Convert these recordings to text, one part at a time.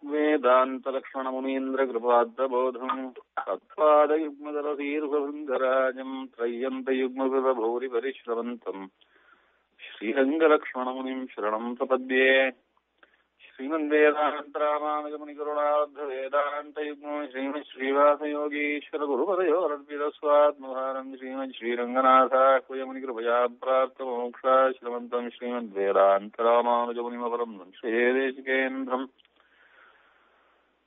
वेदान्तलक्ष्मणमुनीन्द्रकृपाद्बोधम् तत्पादयुग्मदलधीर्घभृङ्गराजम् त्रय्यन्तयुग्मकृतभूरिपरिश्रवन्तम् श्रीरङ्गलक्ष्मणमुनिम् शरणम् प्रपद्ये श्रीमद्वेदान्तरामानुजमुनिकरुणाब्धवेदान्तयुग्मो श्रीमच्छ्रीवासयोगीश्वरगुरुपदयोरर्पितस्वात्मभारम् श्रीमच्छ्रीरङ्गनाथाह्वयमुनिकृपया प्राप्तमोक्षाश्रमन्तम् श्रीमद्वेदान्तरामानुजमुनिमपरम् श्रीदेशिकेन्द्रम्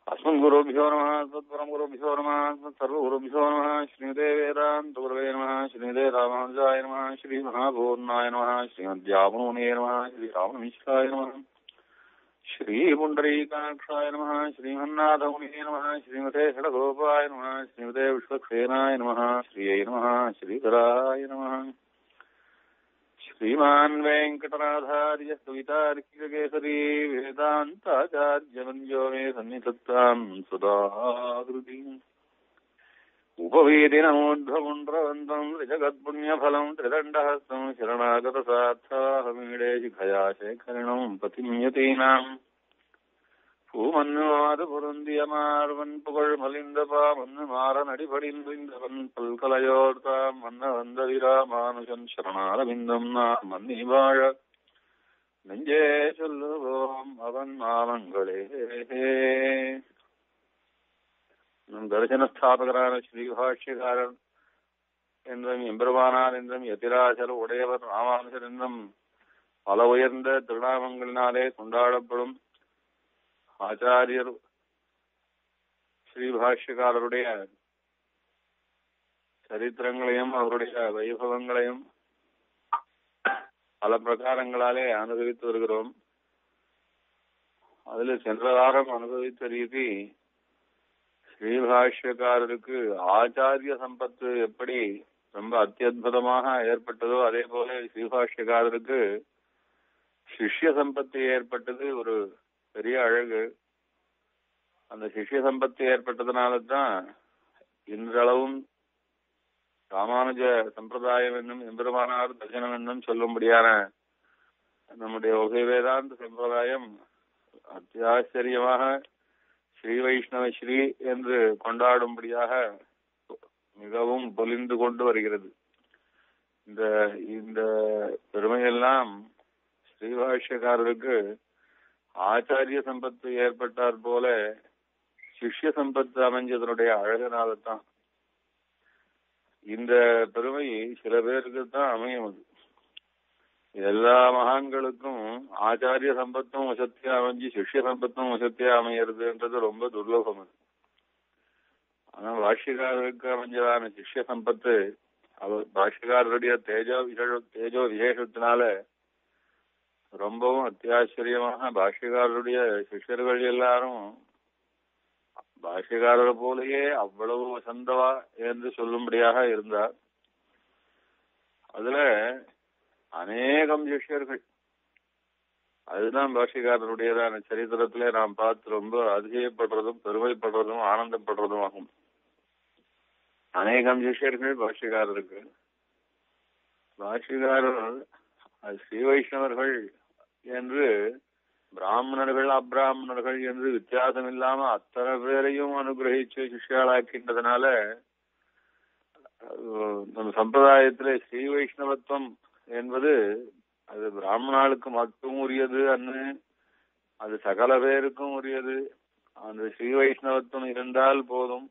अस्मद्गुरुभ्यो नमः तत्परम गुरुभ्यो नमः सर्वगुरुभ्यो नमः श्रीमते वेदान्तगुरवे नमः श्रीमते रामानुजाय नमः श्रीमहापूर्णाय नमः श्रीमद्यामुने नमः श्रीराममिश्राय नमः श्रीपुण्डरीकाक्षाय नमः श्रीमन्नाथमुने नमः श्रीमते षडगोपाय नमः श्रीमते विश्वक्सेनाय नमः श्रियै नमः श्रीधराय नमः श्रीमान् वेङ्कटनाथार्य कवितार्किककेसरी वेदान्ताचार्यवन्द्यो मे सन्निधत्ताम् सुधाकृति उपवीतिनमोध्वपुण्ड्रवन्तम् त्रिजगत्पुण्यफलम् त्रिदण्डहस्तम् शरणागतसार्थाहमीडे शिखया शेखरिणम् पतिम् यतीनाम् பூமன்னுவாது பொருந்தியமார்வன் புகழ் மலிந்தபாமன்னு மாறனடிபடிந்தவன் பல்கலையோர்தாம் மன்ன வந்தவிரா மானுஷன் சரணாரவிந்தம் நாம் மன்னி வாழ நெஞ்சே சொல்லுவோம் அவன் நாமங்களே. தரிசனஸ்தாபகரான ஸ்ரீபாஷ்யகாரர் என்றும் எம்பெருமானார் என்றும் யதிராசர் உடையவர் ராமானுஷர் என்றும் பல உயர்ந்த திருநாமங்களினாலே கொண்டாடப்படும் ஆச்சாரியர் ஸ்ரீபாஷ்யக்காரருடைய சரித்திரங்களையும் அவருடைய வைபவங்களையும் பல பிரகாரங்களாலே அனுபவித்து வருகிறோம். அதில் சென்ற வாரம் அனுபவித்த ரீதி ஸ்ரீபாஷ்யக்காரருக்கு ஆச்சாரிய சம்பத்து எப்படி ரொம்ப அத்தியுதமாக ஏற்பட்டதோ அதே போல ஸ்ரீபாஷ்யக்காரருக்கு சிஷ்ய சம்பத்து ஏற்பட்டது ஒரு பெரிய அழகு. அந்த சிஷ்ய சம்பத்து ஏற்பட்டதுனால்தான் இன்றளவும் ராமானுஜ சம்பிரதாயம் என்னும் எம்பெருமானார் தரிசனம் என்னும் சொல்லும்படியான நம்முடைய உபய வேதாந்த சம்பிரதாயம் அத்தியாச்சரியமாக ஸ்ரீ வைஷ்ணவ ஸ்ரீ என்று கொண்டாடும்படியாக மிகவும் பொலிந்து கொண்டு வருகிறது. இந்த பெருமையெல்லாம் ஸ்ரீபாஷ்யக்காரருக்கு ஆச்சாரிய சம்பத்து ஏற்பட்டார் போல சிஷ்ய சம்பத்து அமைஞ்சதனுடைய அழகினால்தான். இந்த பெருமை சில பேருக்கு தான் அமையும். அது எல்லா மகான்களுக்கும் ஆச்சாரிய சம்பத்தும் வசத்தியா அமைஞ்சு சிஷ்ய சம்பத்தும் வசத்தியா அமையறதுன்றது ரொம்ப துர்லபம். அது ஆனா பாஷ்யக்காரருக்கு அமைஞ்சதான சிஷ்ய சம்பத்து அவர் பாஷ்யக்காரருடைய தேஜோ விசேஷத்தினால ரொம்பவும் அத்தியாச்சரியமாக பாஷ்யக்காரருடைய சிஷ்யர்கள் எல்லாரும் பாஷ்யக்காரர் போலயே அவ்வளவு வசந்தவா என்று சொல்லும்படியாக இருந்தார். அதுல அநேகம் சிஷ்யர்கள், அதுதான் பாஷ்யக்காரருடையதான சரித்திரத்திலே நாம் பார்த்து ரொம்ப அதிசயப்படுறதும் பெருமைப்படுறதும் ஆனந்தப்படுறதும் ஆகும். அநேகம் சிஷ்யர்கள் பாஷ்யக்காரருக்கு. பாஷ்யக்காரர் ஸ்ரீ வைஷ்ணவர்கள் என்று பிராமணர்கள் அப்பிராமணர்கள் என்று வித்தியாசம் இல்லாம அத்தனை பேரையும் அனுகிரகிச்சு சிஷ்யாளாக்கின்றதுனால நம்ம சம்பிரதாயத்திலே ஸ்ரீ வைஷ்ணவத்துவம் என்பது அது பிராமணாளுக்கு மட்டும் உரியது அன்னு, அது சகல பேருக்கும் உரியது. அந்த ஸ்ரீ வைஷ்ணவத்துவம் இருந்தால் போதும்,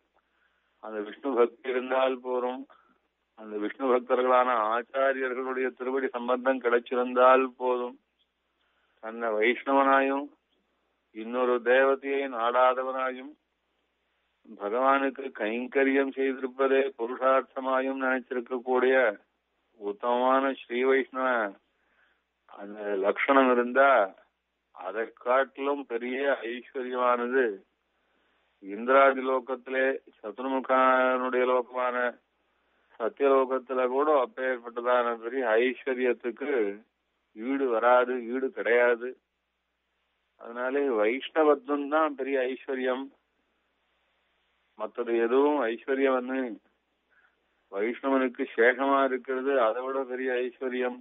அந்த விஷ்ணு பக்தி இருந்தால் போதும், அந்த விஷ்ணு பக்தர்களான ஆச்சாரியர்களுடைய திருவடி சம்பந்தம் கிடைச்சிருந்தால் போதும், தன்னை வைஷ்ணவனாயும் இன்னொரு தேவதையை நாடாதவனாயும் பகவானுக்கு கைங்கரியம் செய்திருப்பதே புருஷார்த்தமாயும் நினைச்சிருக்கக்கூடிய உத்தமமான ஸ்ரீ வைஷ்ணவ அந்த லட்சணம் இருந்தா அதை காட்டிலும் பெரிய ஐஸ்வர்யமானது இந்திராதி லோகத்திலே சத்ருமுகனுடைய லோகமான சத்தியலோகத்துல கூட அப்பேற்பட்டதான பெரிய ஐஸ்வர்யத்துக்கு ஈடு வராது, ஈடு கிடையாது. அதனாலே வைஷ்ணவத்துவம் தான் பெரிய ஐஸ்வர்யம். மற்றது எதுவும் ஐஸ்வர்யம் வந்து வைஷ்ணவனுக்கு சேகமா இருக்கிறது அதை விட பெரிய ஐஸ்வர்யம்.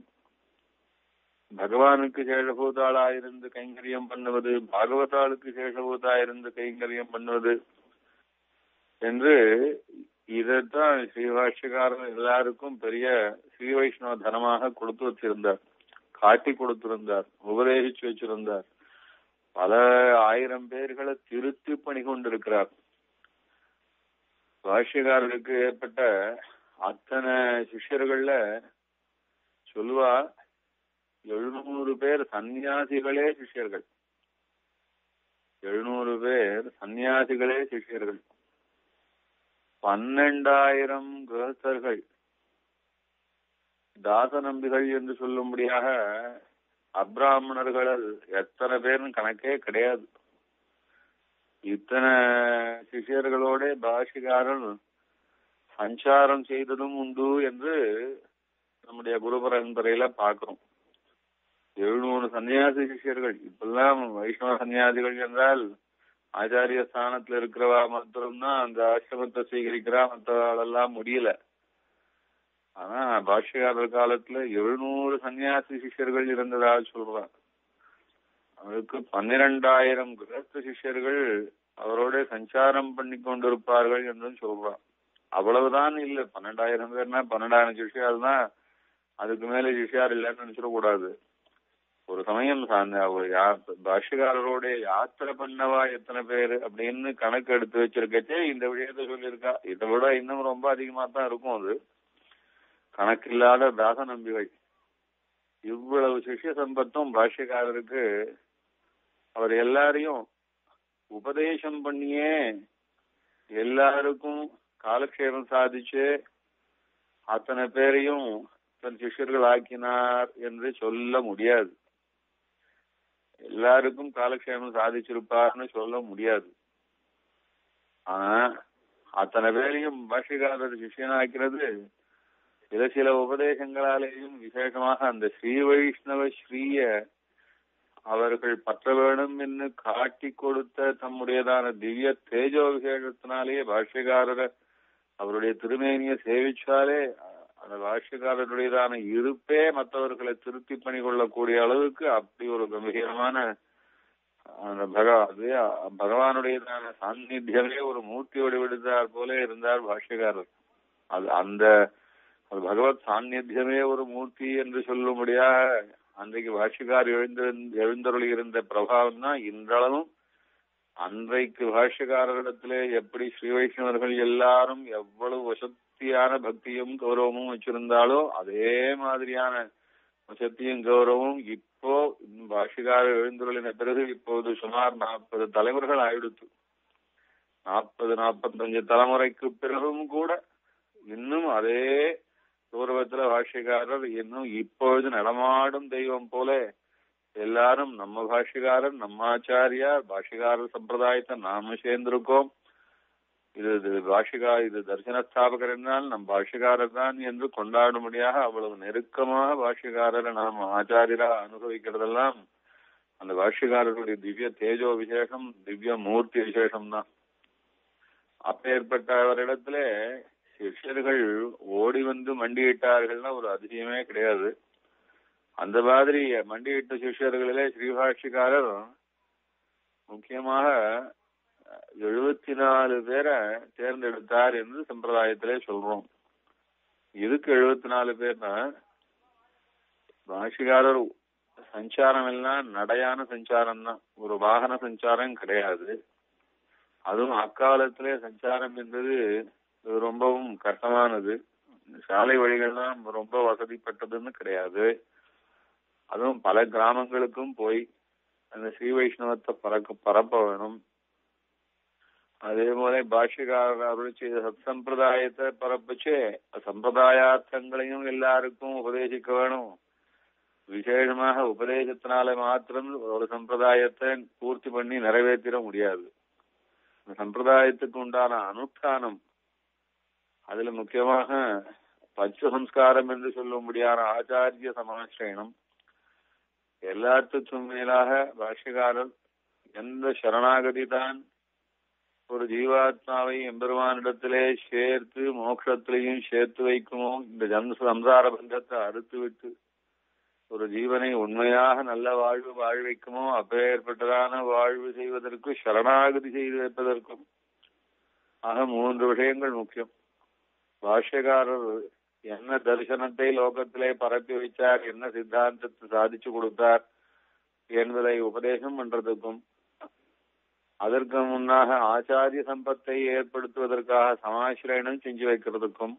பகவானுக்கு சேஷபூதாளாயிருந்து கைங்கரியம் பண்ணுவது, பாகவதாளுக்கு சேஷபூதாயிருந்து கைங்கரியம் பண்ணுவது என்று இதைத்தான் ஸ்ரீபாஷ்யக்காரன் எல்லாருக்கும் பெரிய ஸ்ரீ வைஷ்ணவ தனமாக கொடுத்து வச்சிருந்தார், காட்டி கொடுத்திருந்தார், உபதேசிச்சு வச்சிருந்தார். பல ஆயிரம் பேர்களை திருத்தி பணி கொண்டிருக்கிறார். பாஷ்யக்காரருக்கு ஏற்பட்ட அத்தனை சிஷ்யர்கள்ல சொல்லுவா 700 பேர் சன்னியாசிகளே சிஷ்யர்கள். 700 பேர் சன்னியாசிகளே சிஷ்யர்கள். 12,000 கிரகஸ்தர்கள், தாச நம்பிகள் என்று சொல்லும்படியாக அப்ராமணர்கள் எத்தனை பேர்னு கணக்கே கிடையாது. இத்தனை சிஷியர்களோட பாஷிகாரன் சஞ்சாரம் செய்ததும் உண்டு என்று நம்முடைய குரு பரம்பரையில பார்க்கிறோம். 700 சன்னியாசி சிஷியர்கள். இப்பெல்லாம் வைஷ்ணவ சன்னியாசிகள் என்றால் ஆச்சாரிய ஸ்தானத்துல இருக்கிறவா மாத்திரம்தான் அந்த ஆசிரமத்தை சீகரிக்கிறா, மற்றவாளெல்லாம் முடியல. ஆனா பாஷ்யக்காரர் காலத்துல 700 சன்னியாசி சிஷ்யர்கள் இருந்ததா சொல்றார். அவருக்கு 12,000 கிரகஸ்த சிஷ்யர்கள் அவரோட சஞ்சாரம் பண்ணி கொண்டிருப்பார்கள் என்று சொல்றார். அவ்வளவுதான் இல்ல, 12,000 பேர்னா 12,000 சிஷ்யார் தான், அதுக்கு மேல சிஷ்யார் இல்லைன்னு நினைச்சிடக்கூடாது. ஒரு சமயம் பாஷ்யக்காரரோட யாத்திரை பண்ணவா எத்தனை பேரு அப்படின்னு கணக்கு எடுத்து வச்சிருக்கச்சே இந்த விஷயத்த சொல்லியிருக்கா. இதை விட இன்னும் ரொம்ப அதிகமா தான் இருக்கும். அது கணக்கில்லாத தாச நம்பிகள். இவ்வளவு சிஷ்ய சம்பத்தும் பாஷ்யக்காரருக்கு அவர் எல்லாரையும் உபதேசம் பண்ணியே எல்லாருக்கும் காலக்ஷேபம் சாதிச்சு அத்தனை பேரையும் தன் சிஷ்யர்கள் ஆக்கினார் என்று சொல்ல முடியாது. எல்லாருக்கும் காலக்ஷேபம் சாதிச்சிருப்பார்னு சொல்ல முடியாது. ஆனா அத்தனை பேரையும் பாஷ்யக்காரர் சிஷ்யனாக்கிறது சில உபதேசங்களாலேயும் விசேஷமாக அந்த ஸ்ரீ வைஷ்ணவ ஸ்ரீய அவர்கள் பற்ற வேணும் என்று காட்டி கொடுத்த தம்முடையதான திவ்ய தேஜோ விசேஷத்தினாலேயே பாஷ்யக்காரரை அவருடைய திருமேனியை சேவிச்சாலே அந்த பாஷ்யக்காரருடையதான இருப்பே மற்றவர்களை திருப்தி பண்ணி கொள்ளக்கூடிய அளவுக்கு அப்படி ஒரு கம்பீரமான அந்த பகவானுடையதான சாநித்தியமே ஒரு மூர்த்தி வடிவெடுத்தார் போல இருந்தார் பாஷ்யக்காரர். அது அந்த பகவத் சாநித்தியமே ஒரு மூர்த்தி என்று சொல்லும்படியா அன்றைக்கு பாஷ்யக்கார் எழுந்தருளி இருந்த பிரபாவம் தான் இன்றளவும். அன்றைக்கு பாஷ்யக்காரரிடத்திலே எப்படி ஸ்ரீ வைஷ்ணவர்கள் எல்லாரும் எவ்வளவு வசத்தியான பக்தியும் கௌரவமும் வச்சிருந்தாலோ அதே மாதிரியான வசத்தியும் கௌரவமும் இப்போ பாஷ்யக்காரர் எழுந்தருளின பிறகு இப்போது சுமார் 40 தலைமுறைகள் ஆயிடுத்து. 40-45 தலைமுறைக்கு பிறகும் கூட இன்னும் அதே கௌரவத்துல பாஷ்யக்காரர் இன்னும் இப்பொழுது நடமாடும் தெய்வம் போல எல்லாரும் நம்ம பாஷ்யக்காரர், நம்ம ஆச்சாரியார், பாஷ்யக்காரர் சம்பிரதாயத்தை நாம சேர்ந்திருக்கோம். இது தரிசன ஸ்தாபகர் என்றால் நம் பாஷ்யக்காரர் தான் என்று கொண்டாடும்படியாக அவ்வளவு நெருக்கமாக பாஷ்யக்காரரை நாம் ஆச்சாரியரா அனுபவிக்கிறதெல்லாம் அந்த பாஷ்யக்காரருடைய திவ்ய தேஜோ விசேஷம், திவ்ய மூர்த்தி விசேஷம் தான். அப்பேற்பட்டவரிடத்துல சிஷ்யர்கள் ஓடி வந்து மண்டியிட்டார்கள்னா ஒரு அதிசயமே கிடையாது. அந்த மாதிரி மண்டியிட்ட சிஷ்யர்களிலே ஸ்ரீபாஷ்யக்காரர் முக்கியமாக 74 பேரை தேர்ந்தெடுத்தார் என்று சம்பிரதாயத்திலே சொல்றோம். இதுக்கு 74 பேர்னா பாஷ்யக்காரர் சஞ்சாரம் எல்லாம் நடையான சஞ்சாரம் தான், ஒரு வாகன சஞ்சாரம் கிடையாது. அதுவும் அக்காலத்திலே சஞ்சாரம் என்பது ரொம்பவும் கஷ்டமானது. சாலை வழிகள்லாம் ரொம்ப வசதிப்பட்டதுன்னு கிடையாது. அதுவும் பல கிராமங்களுக்கும் போய் அந்த ஸ்ரீ வைஷ்ணவத்தை பரப்ப வேணும். அதே போல பாஷ்யக்காரர் அருள் செய்த சத் சம்பிரதாயத்தை பரப்பச்சு சம்பிரதாயார்த்தங்களையும் எல்லாருக்கும் உபதேசிக்க வேணும். விசேஷமாக உபதேசத்தினால மாத்திரம் ஒரு சம்பிரதாயத்தை பூர்த்தி பண்ணி நிறைவேற்றிட முடியாது. சம்பிரதாயத்துக்கு உண்டான அனுஷ்டானம், அதுல முக்கியமாக பஞ்சசம்ஸ்காரம் என்று சொல்லும்படியான ஆச்சாரிய சமாசிரயணம், எல்லாத்துக்கும் மேலாக பாஷ்யக்காரர் எந்த சரணாகதி தான் ஒரு ஜீவாத்மாவை எம்பெருமானிடத்திலே சேர்த்து மோட்சத்திலையும் சேர்த்து வைக்குமோ, இந்த சம்சார பந்தத்தை அறுத்து விட்டு ஒரு ஜீவனை உண்மையாக நல்ல வாழ்வு வாழ்வைக்குமோ அப்பேற்பட்டதான வாழ்வு செய்வதற்கு சரணாகதி செய்து வைப்பதற்கும் ஆக 3 விஷயங்கள் முக்கியம். பாஷ்யக்காரர் என்ன தரிசனத்தை லோகத்திலே பரப்பி வைத்தார், என்ன சித்தாந்தத்தை சாதிச்சு கொடுத்தார் என்பதை உபதேசம் பண்றதுக்கும், அதற்கு முன்னாக ஆச்சாரிய சம்பத்தை ஏற்படுத்துவதற்காக சமாசிரயணம் செஞ்சு வைக்கிறதுக்கும்,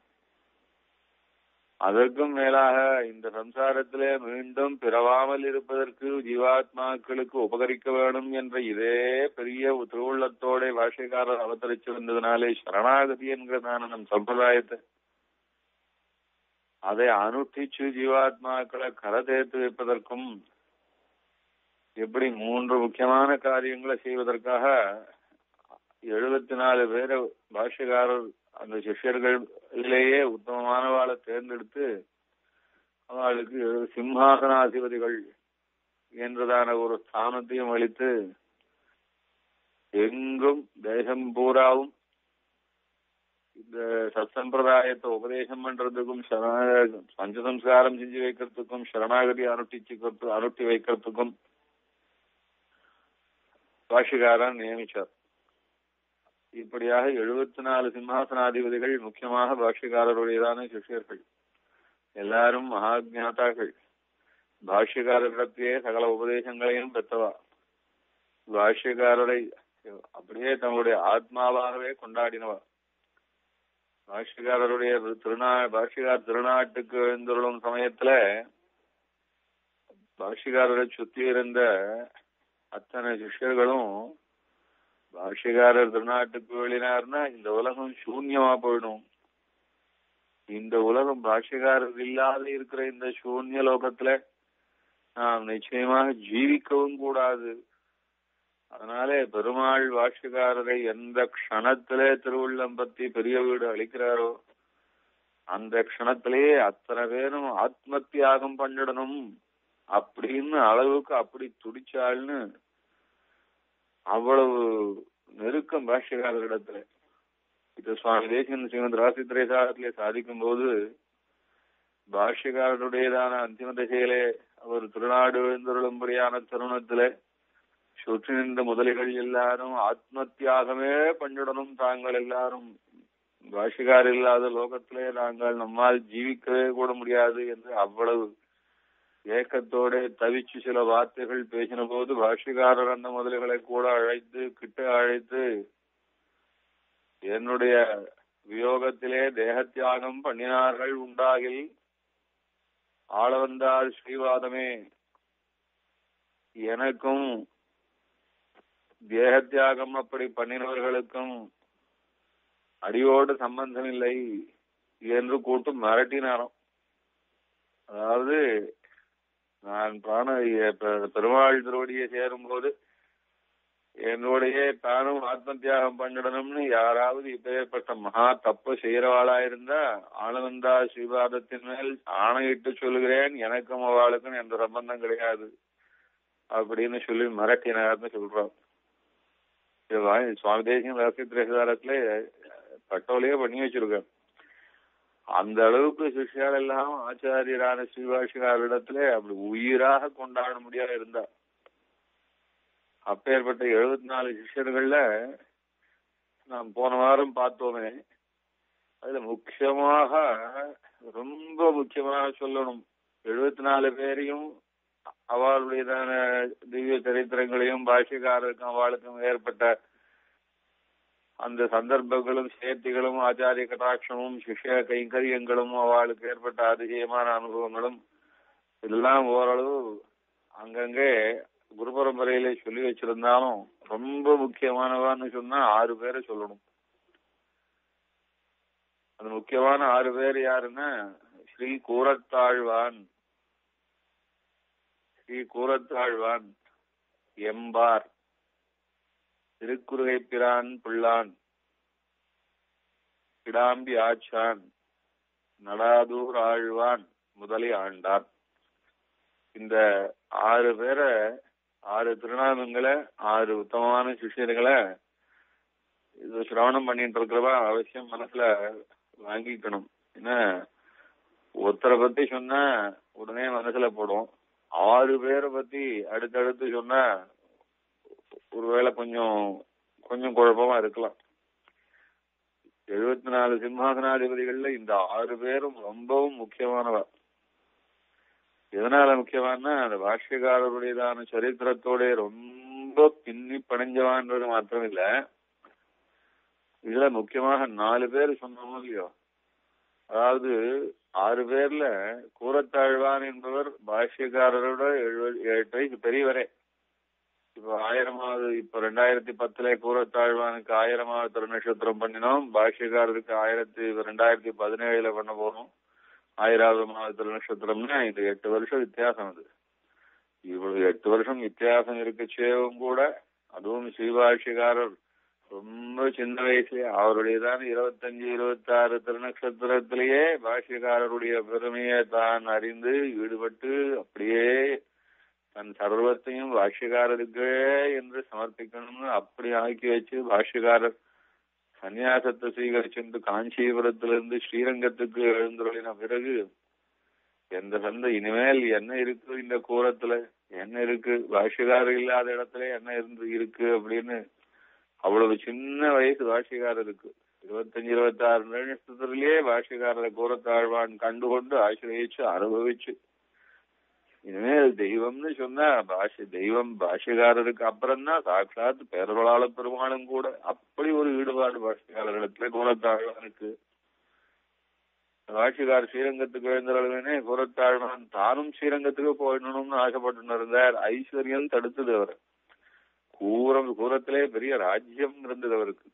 அதற்கும் மேலாக இந்த சம்சாரத்திலே மீண்டும் பிறவாமல் இருப்பதற்கு ஜீவாத்மாக்களுக்கு உபகரிக்க வேணும் என்ற இதே பெரிய திருவுள்ளத்தோட பாஷ்யக்காரர் அவதரிச்சிருந்ததுனாலே சரணாகதி என்கிறதான நம் சம்பிரதாயத்தை அதை அனுஷ்டிச்சு ஜீவாத்மாக்களை கரை சேர்த்து வைப்பதற்கும் எப்படி 3 முக்கியமான காரியங்களை செய்வதற்காக 74 பேரை பாஷ்யக்காரர் அந்த சிஷ்யர்களிலேயே உத்தமமானவாளை தேர்ந்தெடுத்து அவளுக்கு சிம்ஹாசனாதிபதிகள் என்றதான ஒரு ஸ்தானத்தையும் அளித்து எங்கும் தேசம் பூராவும் இந்த சத்சம்பிரதாயத்தை உபதேசம் பண்றதுக்கும் பஞ்சசம்ஸ்காரம் செஞ்சு வைக்கிறதுக்கும் சரணாகதி அனுஷ்டி வைக்கிறதுக்கும் பாஷ்யக்காரன் நியமிச்சார். இப்படியாக 74 சிம்ஹாசனாதிபதிகள் முக்கியமாக பாஷ்யக்காரருடையதான சிஷ்யர்கள் எல்லாரும் மகாஜாதாக்கள். பாஷ்யக்காரரிடத்தையே சகல உபதேசங்களையும் பெற்றவா. பாஷ்யக்காரரை அப்படியே தங்களுடைய ஆத்மாவாகவே கொண்டாடினவா. பாஷ்யக்காரருடைய பாஷ்யக்கார் திருநாட்டுக்கு எழுந்துள்ளும் சமயத்துல பாஷ்யக்காரரை சுத்தி இருந்த அத்தனை சிஷ்யர்களும் பாஷ்யக்காரர் திருநாட்டுக்கு வெளினார்னா இந்த உலகம் சூன்யமா போயிடும், இந்த உலகம் பாஷ்யக்காரர் இல்லாத இருக்கிற இந்த சூன்ய லோகத்துல நாம் நிச்சயமாக ஜீவிக்கவும் கூடாது. அதனாலே பெருமாள் பாஷ்யக்காரரை எந்த க்ஷணத்திலே திருவுள்ளம் பத்தி பெரிய வீடு அளிக்கிறாரோ அந்த க்ஷணத்திலேயே அத்தனை பேரும் ஆத்ம தியாகம் பண்ணிடணும் அப்படின்னு அளவுக்கு அப்படி துடிச்சாள்னு அவ்வளவு நெருக்கம் பாஷ்யக்காரரிடத்துல. இது சுவாமி தேசிகன் ஸ்ரீமத் ராசித்திரேசாரத்திலே சாதிக்கும் போது பாஷ்யக்காரருடையதான அந்திம திசையிலே அவர் திருநாடு எழுந்தருளும்படியான தருணத்திலே சுற்றி நின்ற முதலிகள் எல்லாரும் ஆத்ம தியாகமே பண்ணிடணும், தாங்கள் எல்லாரும் பாஷ்யக்கார் இல்லாத லோகத்திலே நாங்கள் நம்மால் ஜீவிக்கவே கூட முடியாது என்று அவ்வளவு ஏக்கத்தோட தவிச்சு சில வார்த்தைகள் பேசின போது பாஷ்யக்காரர் அந்த முதலிகளை கூட கிட்ட அழைத்து என்னுடைய வியோகத்திலே தேகத்தியாகம் பண்ணினார்கள் உண்டாகில் ஆளவந்தார் ஸ்ரீவாதமே, எனக்கும் தேகத்தியாகம் அப்படி பண்ணினவர்களுக்கும் அடியோடு சம்பந்தம் இல்லை என்று கூட்டு மிரட்டினாராம். அதாவது நான் பெருமாள் திருவடியை சேரும் போது என்னுடைய தானும் ஆத்ம தியாகம் பண்ணிடணும்னு யாராவது இப்பேற்பட்ட மகா தப்பு செய்யறவாளா இருந்தா ஆனந்தா ஸ்ரீபாதத்தின் மேல் ஆணையிட்டு சொல்லுகிறேன், எனக்கும் அவளுக்கும் எந்த சம்பந்தம் கிடையாது அப்படின்னு சொல்லி மிரட்டினார்னு சொல்றோம். சுவாமி தேசியம் ரகசியத்திரேசாரத்துல பட்டோலையே பண்ணி வச்சிருக்கேன். அந்த அளவுக்கு சிஷ்யால் எல்லாம் ஆச்சாரியரான ஸ்ரீபாஷ்யக்காரிடத்துல அப்படி உயிராக கொண்டாட முடியாது இருந்தா. அப்பேற்பட்ட 74 சிஷ்யர்கள்ல நாம் போன வாரம் பார்த்தோமே, அதுல முக்கியமாக ரொம்ப முக்கியமாக சொல்லணும், 74 பேரையும் அவளுடையதான திவ்ய சரித்திரங்களையும் பாஷ்யக்காரருக்கும் அவளுக்கும் ஏற்பட்ட அந்த சந்தர்ப்பங்களும் சேர்த்திகளும் ஆச்சாரிய கடாட்சமும் சிஷ்ய கைங்கரியங்களும் அவளுக்கு ஏற்பட்ட அதிசயமான அனுபவங்களும் எல்லாம் ஓரளவு அங்கங்கே குரு பரம்பரையிலே சொல்லி வச்சிருந்தாலும் ரொம்ப முக்கியமானவான்னு சொன்னா 6 பேரை சொல்லணும். அந்த முக்கியமான 6 பேர் யாருன்னா ஸ்ரீ கூரத்தாழ்வான், ஸ்ரீ கூரத்தாழ்வான், எம்பார், திருக்குறுகை பிரான் பிள்ளான், கிடாம்பி ஆச்சான், நடாதூர் ஆழ்வான் முதலி ஆண்டான். இந்த 6 பேரை 6 திருநாமங்களை 6 உத்தமமான சிஷ்யர்களை இது சிரவணம் பண்ணிட்டு இருக்கிறவா அவசியம் மனசுல வாங்கிக்கணும். ஏன்னா ஒருத்தரை பத்தி சொன்னா உடனே மனசுல போடும், 6 பேரை பத்தி அடுத்தடுத்து சொன்னா ஒருவேளை கொஞ்சம் கொஞ்சம் குழப்பமா இருக்கலாம். 74 சிம்மாசனாதிபதிகள்ல இந்த 6 பேரும் ரொம்பவும் முக்கியமானவா. எதனால முக்கியமானா அந்த பாஷ்யக்காரருடையதான சரித்திரத்தோட ரொம்ப பின்னி பணிஞ்சவான்றது மாத்திரம் இல்ல, இதுல முக்கியமாக 4 பேர் சொன்னோம் இல்லையோ, அதாவது 6 பேர்ல கூரத்தாழ்வான் என்பவர் பாஷ்யக்காரரோட 7 வயசு பெரியவரே. இப்ப 1000வது இப்ப 2010 கூரத்தாழ்வானுக்கு 1000வது திருநட்சத்திரம் பண்ணினோம். பாஷ்யக்காரருக்கு 2017 பண்ண போறோம் 1000வது திருநட்சத்திரம்னா இது 8 வருஷம் வித்தியாசம். அது இவ்வளவு 8 வருஷம் வித்தியாசம் இருக்கச்சேவும் கூட, அதுவும் ஸ்ரீபாஷ்யக்காரர் ரொம்ப சின்ன வயசுலயே அவருடையதான் 25, 26 திருநட்சத்திரத்திலேயே பாஷ்யக்காரருடைய பெருமையை தான் அறிந்து ஈடுபட்டு அப்படியே தன் சர்வத்தையும் பாஷ்யக்காரருக்கு என்று சமர்ப்பிக்கணும்னு அப்படி ஆக்கி வச்சு பாஷ்யக்காரர் சன்னியாசத்தை ஸ்வீகரிச்சு காஞ்சிபுரத்திலிருந்து ஸ்ரீரங்கத்துக்கு எழுந்துருளின பிறகு எந்த சந்தை இனிமேல் என்ன இருக்கு இந்த கூரத்துல, என்ன இருக்கு பாஷ்யக்காரர் இல்லாத இடத்துல என்ன இருக்கு அப்படின்னு அவ்வளவு சின்ன வயசு பாஷ்யக்காரருக்கு 25, 26 நிமிஷத்திலேயே பாஷ்யக்காரரை கூரத்தாழ்வான் கண்டுகொண்டு ஆசிரியச்சு அனுபவிச்சு இனிமேல் தெய்வம்னு சொன்னா தெய்வம் பாஷ்யக்காரருக்கு அப்புறம் தான் சாட்சாத் பேரருளாள பெருமாளும் கூட. அப்படி ஒரு ஈடுபாடு பாஷ்யக்காரர்களுக்கு கூரத்தாழ்வானுக்கு. பாஷ்யக்காரர் ஸ்ரீரங்கத்துக்கு எழுந்தவர்களே கூரத்தாழ்வான் தானும் ஸ்ரீரங்கத்துக்கு போயிடணும்னு ஆசைப்பட்டு இருந்தார். ஐஸ்வர்யம் தடுத்தது அவர். கூரத்திலே பெரிய ராஜ்யம் இருந்தது அவருக்கு.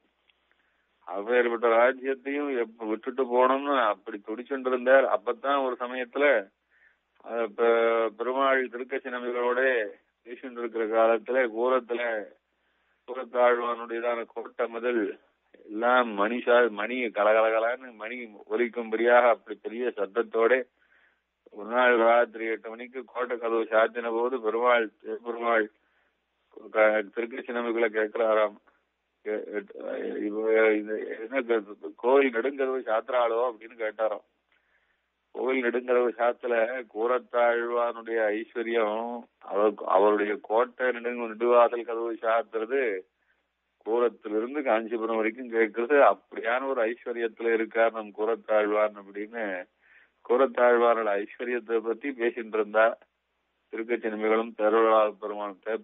அப்பேற்பட்ட ராஜ்யத்தையும் விட்டுட்டு போனோம்னு அப்படி துடிச்சுட்டு இருந்தார். அப்பதான் ஒரு சமயத்துல பெருமாள் திருக்கட்சி நம்பிகளோட பேசிட்டு இருக்கிற காலத்துல கூரத்தாழ்வானுடையதான கோட்டை முதல் எல்லாம் மணி கலகலகலான்னு மணி ஒலிக்கும்படியாக அப்படி பெரிய சத்தத்தோட ஒரு நாள் ராத்திரி 8 மணிக்கு கோட்டை கதவு சாத்தின போது பெருமாள் திருக்கட்சி நம்பிகளை கேட்கிறாராம், என்ன கோயில் நெடுங்கதவு சாத்திராளோ அப்படின்னு கேட்டாராம். கோவில் நெடுங்கதவு சாத்துல கூரத்தாழ்வானுடைய ஐஸ்வர்யம் அவருடைய கோட்டை நெடுவாசல் கதவு சாத்துறது கூரத்திலிருந்து காஞ்சிபுரம் வரைக்கும் கேட்கறது. அப்படியான ஒரு ஐஸ்வர்யத்துல இருக்கார் நம் கூரத்தாழ்வான் அப்படின்னு கூரத்தாழ்வானோட ஐஸ்வர்யத்தை பத்தி பேசிட்டு இருந்தா திருக்கட்சி நம்பிகளும்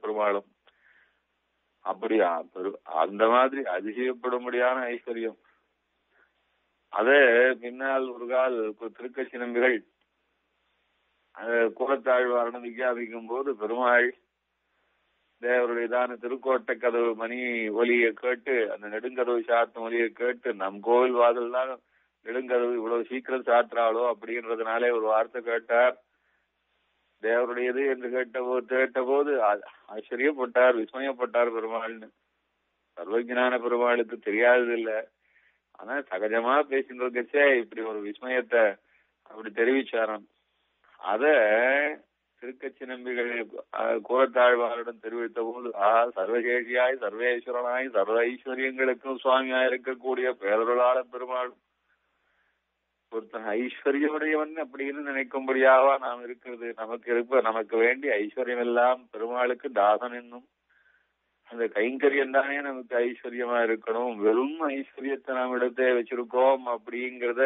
பெருமாளும். அப்படியா அந்த மாதிரி அதிசயப்படும்படியான ஐஸ்வர்யம். அதே பின்னால் ஒரு கால் திருக்கட்சி நம்பிகள் கூரத்தாழ்வாரனை விஞ்ஞாபிக்கும் போது பெருமாள் தேவருடையதான திருக்கோட்டை கதவு மணி ஒலியை கேட்டு அந்த நெடுங்கதவு சாத்தும் ஒலியை கேட்டு நம் கோவில் வாதல் தான் நெடுங்கதவு இவ்வளவு சீக்கிரம் சாத்துறாளோ அப்படின்றதுனாலே ஒரு வார்த்தை கேட்டார். தேவருடையது என்று கேட்ட போது ஆச்சரியப்பட்டார், விஸ்மயப்பட்டார் பெருமாள்னு. சர்வஜான பெருமாளுக்கு தெரியாதது இல்லை. ஆனா சகஜமா பேசிட்டு இருக்கச்சே இப்படி ஒரு விஸ்மயத்தை அப்படி தெரிவிச்சாராம். அத திருக்கட்சி நம்பிகள் கூரத்தாழ்வாரிடம் தெரிவித்த போது சர்வசேஷியாய் சர்வேஸ்வரனாய் சர்வ ஐஸ்வர்யங்களுக்கும் சுவாமியாய் இருக்கக்கூடிய பேரருளாள பெருமாள் ஒருத்தன் ஐஸ்வர்யமுடையவன் அப்படின்னு நினைக்கும்படியாவா நாம் இருக்கிறது. நமக்கு வேண்டிய ஐஸ்வர்யம் எல்லாம் பெருமாளுக்கு தாசன் என்னும் அந்த கைங்கரியம் தானே நமக்கு ஐஸ்வர்யமா இருக்கணும். வெறும் ஐஸ்வர்யத்தை நாம் இடத்தே வச்சிருக்கோம் அப்படிங்கிறத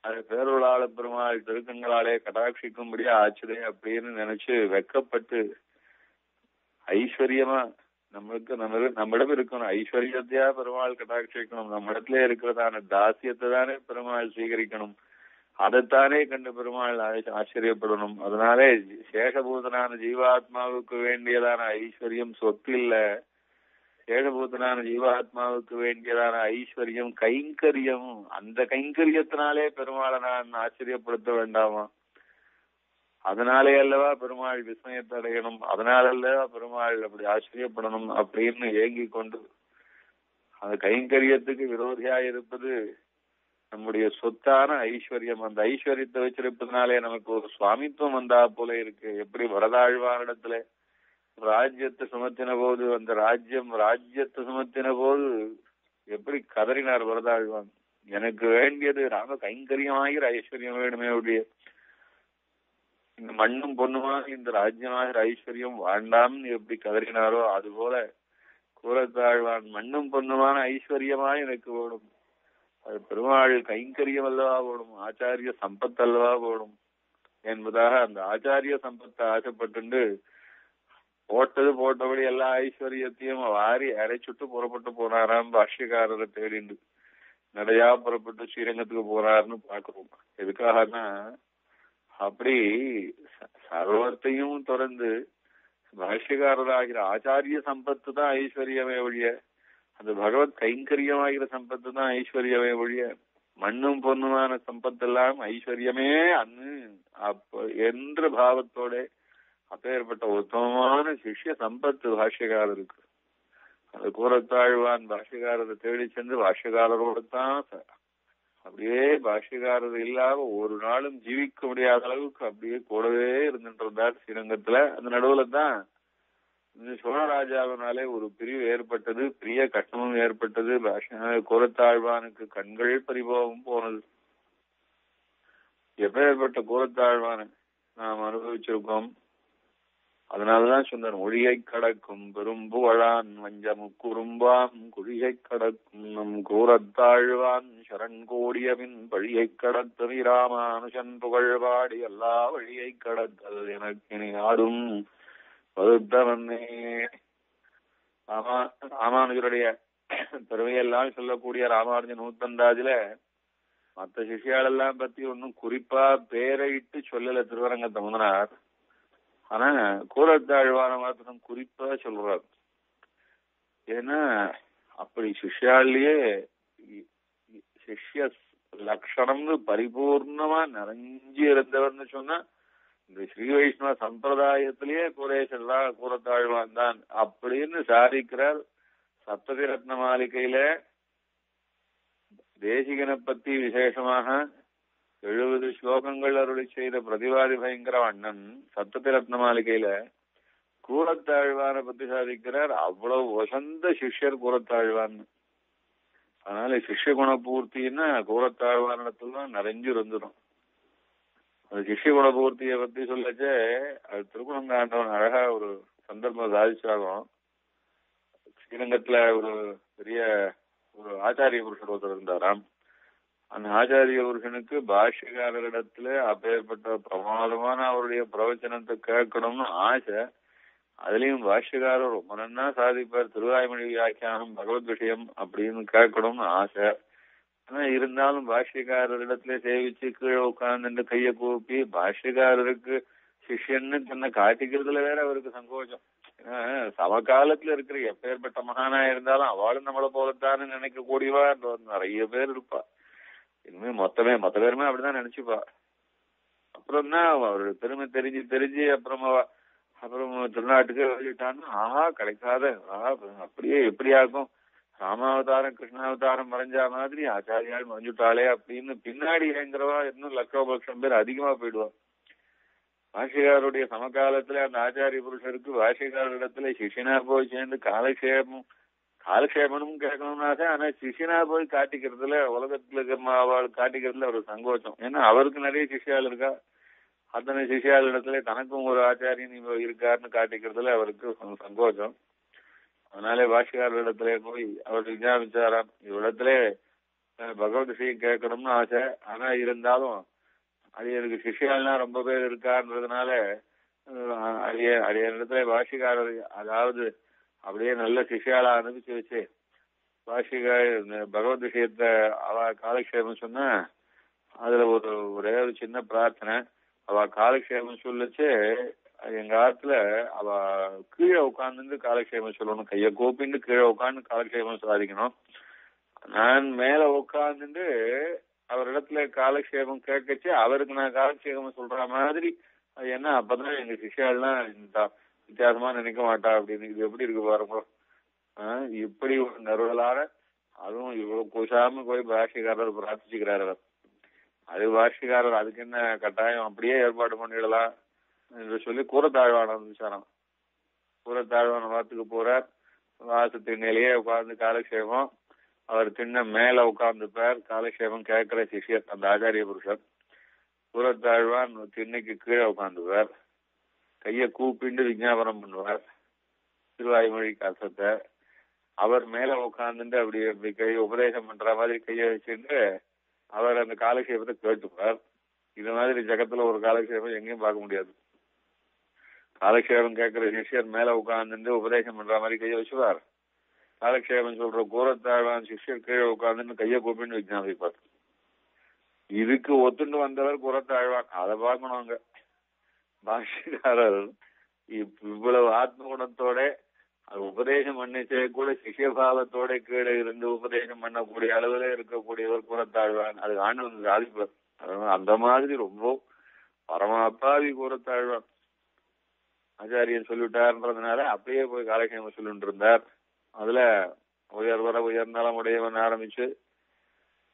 அது பேரருளாள பெருமாள் திருக்கண்களாலே கடாட்சிக்கும்படியா ஆச்சுதே அப்படின்னு நினைச்சு வெக்கப்பட்டு ஐஸ்வர்யமா நம்மிடம் இருக்கணும். ஐஸ்வர்யத்தையா பெருமாள் கடாட்சிக்கணும். நம்ம இடத்துல இருக்கிறதான தாசியத்தை தானே பெருமாள் சுவீகரிக்கணும். அதைத்தானே கண்டு பெருமாள் ஆச்சரியப்படணும். அதனாலே சேஷபூதனான ஜீவாத்மாவுக்கு வேண்டியதான ஐஸ்வர்யம் சொத்து இல்ல. சேஷபூதனான ஜீவாத்மாவுக்கு வேண்டியதான ஐஸ்வர்யம் கைங்கரியம். அந்த கைங்கரியத்தினாலே பெருமாளை நான் ஆச்சரியப்படுத்த வேண்டாமா? அதனாலே அல்லவா பெருமாள் விஸ்மயத்தை அடையணும், அதனால அல்லவா பெருமாள் அப்படி ஆச்சரியப்படணும் அப்படின்னு ஏங்கி கொண்டு அந்த கைங்கரியத்துக்கு விரோதியா இருப்பது நம்முடைய சொத்தான ஐஸ்வர்யம். அந்த ஐஸ்வர்யத்தை வச்சிருப்பதுனாலே நமக்கு ஒரு சுவாமித்துவம் வந்தா போல இருக்கு. எப்படி வரதாழ்வானிடத்துல ராஜ்யத்தை சுமத்தின போது அந்த ராஜ்யத்தை சுமத்தின போது எப்படி கதறினார் வரதாழ்வான், எனக்கு வேண்டியது ராம கைங்கரியமாகிற ஐஸ்வர்யம் வேணுமே உடைய இந்த மண்ணும் பொண்ணுமாக இந்த ராஜ்யமாகிற ஐஸ்வர்யம் வேண்டாம்னு எப்படி கதறினாரோ அதுபோல கூறத்தாழ்வான் மண்ணும் பொண்ணுமான ஐஸ்வர்யமாய் எனக்கு வேணும், அது பெருமாள் கைங்கரியம் அல்லவா வேணும், ஆச்சாரிய சம்பத் அல்லவா வேணும் என்பதாக அந்த ஆச்சாரிய சம்பத்தை ஆசைப்பட்டு போட்டது போட்டபடி எல்லா ஐஸ்வர்யத்தையும் வாரி அரைச்சுட்டு புறப்பட்டு போனாராம் பாஷ்யக்காரரை தேடிண்டு. நடையா புறப்பட்டு ஸ்ரீரங்கத்துக்கு போறாருன்னு பாக்குறோம். எதுக்காகனா அப்படி சர்வத்தையும் தொடர்ந்து பாஷ்யக்காரராகிற ஆச்சாரிய சம்பத்து தான் ஐஸ்வர்யமே ஒழிய, அந்த பகவத் கைங்கரியமாகிற சம்பத்து தான் ஐஸ்வர்யமே ஒழிய, மண்ணும் பொண்ணுமான சம்பத்தெல்லாம் ஐஸ்வர்யமே அன்னு அப்ப என்ற பாவத்தோட அப்பேற்பட்ட உத்தமமான சிஷ்ய சம்பத்து பாஷ்யக்காரருக்கு. அது கூறத்தாழ்வான் பாஷ்யக்காரரை தேடி சென்று பாஷ்யக்காரரோடு தான் அப்படியே பாஷ்யக்காரர் இல்லாம ஒரு நாளும் ஜீவிக்க முடியாத அளவுக்கு அப்படியே கூடவே இருந்துட்டு இருந்தார் ஸ்ரீரங்கத்துல. அந்த நடுவுல தான் இந்த சோழராஜாவினாலே ஒரு பிரிவு ஏற்பட்டது, பிரிய கஷ்டமும் ஏற்பட்டது. கூறத்தாழ்வானுக்கு கண்கள் பரிபோகம் போனது. எப்பேற்பட்ட கூறத்தாழ்வான நாம் அனுபவிச்சிருக்கோம். அதனாலதான் சொன்னார், மொழியை கடக்கும் பெரும் புகழான் வஞ்சமு குறும்பாம் குழியை கடக்கும் நம் கூறத்தாழ்வான் சரண் கோடியவின் பழியை கடத்தவி ராமானுஷன் புகழ்பாடி எல்லா வழியை கடத்தல் எனக்கு இனி ஆடும் பதுத்தவன்னே. ராமானுஜருடைய பெருமையெல்லாம் சொல்லக்கூடிய ராமானுஜ நூத்தந்தாஜில மற்ற சிஷியாலெல்லாம் பத்தி ஒன்னும் குறிப்பா பேரையிட்டு சொல்லல திருவரங்கத்தை முதனார். ஆனா கூறத்தாழ்வான மாத்திரம் குறிப்பா சொல்றாரு. ஏன்னா அப்படி சிஷ்யாலேயே சிஷ்ய லட்சணம்னு பரிபூர்ணமா நிறைஞ்சு இருந்தவர்னு சொன்னா இந்த ஸ்ரீ வைஷ்ணவ சம்பிரதாயத்திலேயே குரேசெல்லாம் கூறத்தாழ்வான் தான் அப்படின்னு சாதிக்கிறார். சப்ததி ரத்ன மாளிகையில தேசிகனை பத்தி விசேஷமாக 70 ஸ்லோகங்கள் அருளி செய்த பிரதிவாதி பயங்கர அண்ணன் சப்ததி ரத்ன மாளிகையில கூறத்தாழ்வானை பத்தி சாதிக்கிறார். அவ்வளவு வசந்த சிஷ்யர் கூறத்தாழ்வான். அதனால சிஷ்ய குண பூர்த்தின்னா கூறத்தாழ்வானிடத்துலாம் நிறைஞ்சு இருந்துடும். அந்த சிஷ்ய குண பூர்த்தியை பத்தி சொல்லச்சே அது திருக்குணங்காண்டவன் அழகா ஒரு சந்தர்ப்பம் சாதிச்சாகும். ஸ்ரீரங்கத்துல ஒரு பெரிய ஒரு ஆச்சாரிய புருஷர் ஒருத்தர் இருந்தாராம். அந்த ஆச்சாரிய புருஷனுக்கு பாஷ்யக்காரரிடத்துல அப்பேற்பட்ட பிரமாதமான அவருடைய பிரவச்சனத்தை கேட்கணும்னு ஆசை. அதுலயும் பாஷ்யக்காரர் ரொம்ப நன்னா சாதிப்பார். திருவாய்மொழி வியாக்கியானம் பகவத் விஷயம் அப்படின்னு கேட்கணும்னு ஆசை. ஆனா இருந்தாலும் பாஷ்யக்காரரிடத்துல சேவிச்சு கீழே உட்கார்ந்து கையை கூப்பி பாஷ்யக்காரருக்கு சிஷ்யன்னு தன்னை காட்டிக்கிறதுல வேற அவருக்கு சங்கோச்சம். ஏன்னா சமகாலத்துல இருக்கிற எப்பேற்பட்ட மகானா இருந்தாலும் அவளும் நம்மளை போலத்தான்னு நினைக்க கூடியவா நிறைய பேர் இருப்பா. இனிமே மொத்த பேருமே அப்படிதான் நினைச்சுப்பா. அப்புறம் தான் அவரோட பெருமை தெரிஞ்சு அப்புறம் திருநாட்டுக்கு வெளியிட்டான்னு ஆஹா கிடைக்காத அப்படியே எப்படியாக்கும் ராமாவதாரம் கிருஷ்ணாவதாரம் மறைஞ்சா மாதிரி ஆச்சாரியால் மறைஞ்சுட்டாளே அப்படின்னு பின்னாடி ஏங்கிறவா இன்னும் லட்சோபலட்சம் பேர் அதிகமா போயிடுவா. பாஷ்யக்காரருடைய சமகாலத்துல அந்த ஆச்சாரிய புருஷருக்கு பாஷ்யக்காரரிடத்துல சிஷியனா போய் சேர்ந்து காலக்ஷேபனும் கேட்கணும்னா தான். ஆனா சிஷியனா போய் காட்டிக்கிறதுல உலகத்துல அவள் காட்டிக்கிறதுல ஒரு சங்கோச்சம். ஏன்னா அவருக்கு நிறைய சிஷியால் இருக்கா. அத்தனை சிஷியால் இடத்துல தனக்கும் ஒரு ஆச்சாரியன் இருக்காருன்னு காட்டிக்கிறதுல அவருக்கு சங்கோச்சம். அதனாலே பாஷ்யக்காரர் இடத்துல போய் அவர் விஞ்ஞாபிச்சாராம், இவ்விடத்துல பகவத் விஷயம் கேட்கணும்னு ஆசை. ஆனா இருந்தாலும் அடியனுக்கு சிஷியால்னா ரொம்ப பேர் இருக்காருன்றதுனால அடிய இடத்துல பாஷ்யக்காரர் அதாவது அப்படியே நல்ல சிஷியாலா அனுப்பிச்சு வச்சு பகவத் விஷயத்த அவ காலக்ஷேபம் சொன்னா அதுல ஒரே ஒரு சின்ன பிரார்த்தனை. அவ காலக்ஷேபம் சொல்லிச்சு எங்க ஆத்துல அவ கீழே உட்கார்ந்து காலக்ஷேபம் சொல்லணும். கைய கோப்பின்னு கீழே உட்காந்து காலக்ஷேபம் சாதிக்கணும். நான் மேல உட்கார்ந்துட்டு அவரிடத்துல காலக்ஷேபம் கேட்கச்சு அவருக்கு நான் காலக்ஷேபம் சொல்ற மாதிரி. அது என்ன அப்பதான் எங்க சிஷியாலாம் வித்தியாசமா நினைக்க மாட்டா அப்படின்னு. இது எப்படி இருக்கு பாருங்க. இப்படி ஒரு நறுவலான அதுவும் இவ்வளவு கூசாம போய் பாஷ்யக்காரர் பிரார்த்திச்சுக்கிறார். அவர் அது பாஷ்யக்காரர் அதுக்கு என்ன கட்டாயம் அப்படியே ஏற்பாடு பண்ணிடலாம் என்று சொல்லி கூறத்தாழ்வான விசாரம். கூறத்தாழ்வான வாரத்துக்கு போறார். வாச திண்ணையிலேயே உட்கார்ந்து காலக்ஷேபம். அவர் திண்ண மேல உட்கார்ந்துப்பார். காலக்ஷேபம் கேட்கிற சிஷியர் அந்த ஆச்சாரிய புருஷர். கூறத்தாழ்வான் திண்ணைக்கு கீழே உட்காந்துவார், கைய கூப்பிண்டு விஞ்ஞாபனம் பண்ணுவார் திருவாய்மொழிக்கு அர்த்தத்தை. அவர் மேல உட்காந்துட்டு அப்படி அப்படி கை உபதேசம் பண்ற மாதிரி கையை வச்சுட்டு அவர் அந்த காலக்ஷேபத்தை கேட்டுப்பார். இது மாதிரி ஜகத்துல ஒரு காலக்ஷேபம் எங்கேயும் பார்க்க முடியாது. காலக்ஷேபம் கேட்கிற சிஷ்யர் மேல உட்கார்ந்து உபதேசம் பண்ற மாதிரி கையை வச்சுவார். காலக்ஷேபம் சொல்ற கூறத்தாழ்வான் சிஷ்யர் கீழே உட்கார்ந்து கையை கூப்பின்னு விஜாபிப்பார். இதுக்கு ஒத்துண்டு வந்தவர் கூறத்தாழ்வான். அதை பார்க்கணும். அங்க பாஷ்யக்காரர் இவ்வளவு ஆத்ம குணத்தோட உபதேசம் பண்ணிச்சே கூட சிஷ்யபாவத்தோட கீழே இருந்து உபதேசம் பண்ணக்கூடிய அளவுல இருக்கக்கூடியவர் கூறத்தாழ்வான். அது ஆண்டு சாதிப்பார். அந்த மாதிரி ரொம்ப பரமாப்பாவி கூறத்தாழ்வான். ஆச்சாரியன் சொல்லிவிட்டார்ன்றதுனால அப்படியே போய் காலக்ஷேமம் சொல்லிட்டு இருந்தார். அதுல உயர்நலம் உடையவன் ஆரம்பிச்சு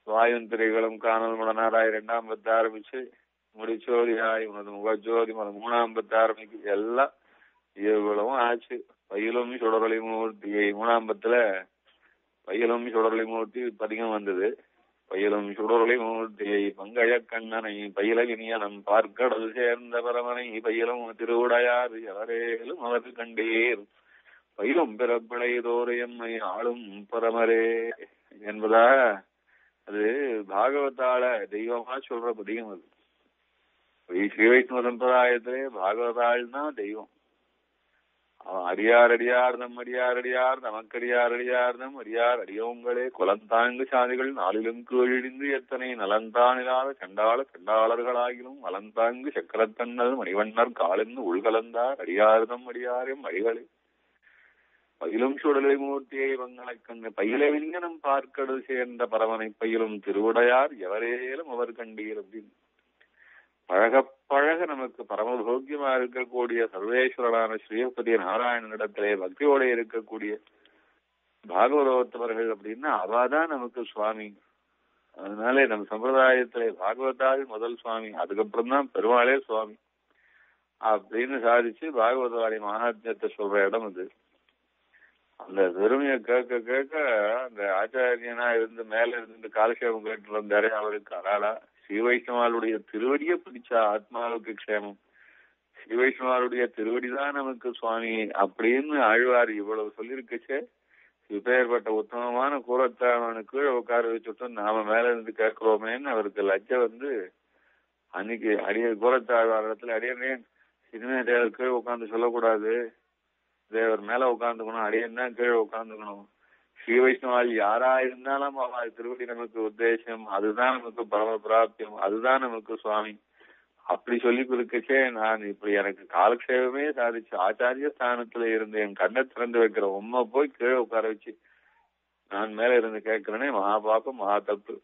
வாயும் திரைகளும் காணல் முடனாராய் 2ஆம் பத்து ஆரம்பிச்சு முடிச்சோதியாய் உனது முகஜோதி 3ஆம் பத்து ஆரம்பிக்கு எல்லாம் இவ்வளவும் ஆச்சு. பயிலும் சுடரொளி மூர்த்தியை 3ஆம் பத்துல பயிலும் சுடரொளி மூர்த்தி பதிகம் வந்தது. பயிலும் சுடரொளி மூர்த்தியை பங்கய கண்ணனை பயில வினியனம் பார்க்கடல் சேர்ந்த பரமனை பயிலும் திருவுடையார் எவரேலும் அவர் கண்டீர் பயிலும் பிறப்பிடை தோரையம்மை ஆளும் பரமரே என்பதாக அது பாகவதால தெய்வமா சொல்ற பதிகம். அது ஸ்ரீ வைஷ்ணவ சம்பிரதாயத்திலே பாகவதாள்னா தெய்வம். அடியார் அடியார் நம் அடியார் அடியார் நமக்கடியார் அடியார் நம் அடியார் அடியோங்களே குலந்தாங்கு சாதிகள் நாளிலும் கீழிந்து எத்தனை நலந்தானிலாத கண்டாள கண்டாளர்களாகிலும் வலந்தாங்கு சக்கரத்தன்னல் மணிவண்ணர் காலந்து உள்கலந்தார் அடியார் நம் அடியாரும் அடிகளே பயிலும் சுடலை மூர்த்தியை வங்களை கண்டு பயில விஞ்ஞனம் பார்க்கடல் சேர்ந்த பரவனை பயிலும் திருவுடையார் எவரேலும் அவர் கண்டீர் அப்படின்னு பழக பழக நமக்கு பரமபோக்கியமா இருக்கக்கூடிய சர்வேஸ்வரனான ஸ்ரீபதி நாராயணனிடத்திலே பக்தியோட இருக்கக்கூடிய பாகவதோத்தவர்கள் அப்படின்னா அவாதான் நமக்கு சுவாமி. அதனாலே நம் சம்பிரதாயத்திலே பாகவதால் முதல் சுவாமி, அதுக்கப்புறம் தான் பெருமாளே சுவாமி அப்படின்னு சாதிச்சு பாகவதாரி மகாத்மியத்தை சொல்ற இடம் அது. அந்த பெருமையை கேட்க கேட்க அந்த ஆச்சாரியனா இருந்து மேல இருந்து காலக்ஷேபம் கேட்டு வந்தாரே அவருக்கு அடாடா ஸ்ரீ வைஷ்ணவாளுடைய திருவடியை பிடிச்சா ஆத்மாவுக்கு க்ஷேமம், ஸ்ரீ வைஷ்ணவாளுடைய திருவடிதான் நமக்கு சுவாமி அப்படின்னு ஆழ்வார் இவ்வளவு சொல்லியிருக்கச்சே இப்பேற்பட்ட உத்தமமான கூறத்தாழ்வான கீழே உட்கார வச்சுட்டு நாம மேல இருந்து கேட்கிறோமேன்னு அவருக்கு லஜ்ஜை வந்து அன்னைக்கு அடிய கூறத்தாழ்வார் இடத்துல அடியனேன் இனிமே தேவர் கீழே உட்காந்து சொல்லக்கூடாது, தேவர் மேல உட்காந்துக்கணும், அடியன் தான் கீழே உட்காந்துக்கணும், ஸ்ரீ வைஷ்ணவாள் யாரா இருந்தாலும் அவள் திருவடி நமக்கு உத்தேசம், அதுதான் நமக்கு பரம பிராப்தியம், அதுதான் நமக்கு சுவாமி அப்படி சொல்லி கொடுக்கச்சே நான் இப்படி எனக்கு காலக்ஷேபமே சாதிச்சு ஆச்சாரிய ஸ்தானத்துல இருந்து என் கண்ணை திறந்து வைக்கிற உண்மை போய் கீழே உட்கார வச்சு நான் மேல இருந்து கேட்கிறேனே மகா பாப்பம் மகா தப்பு.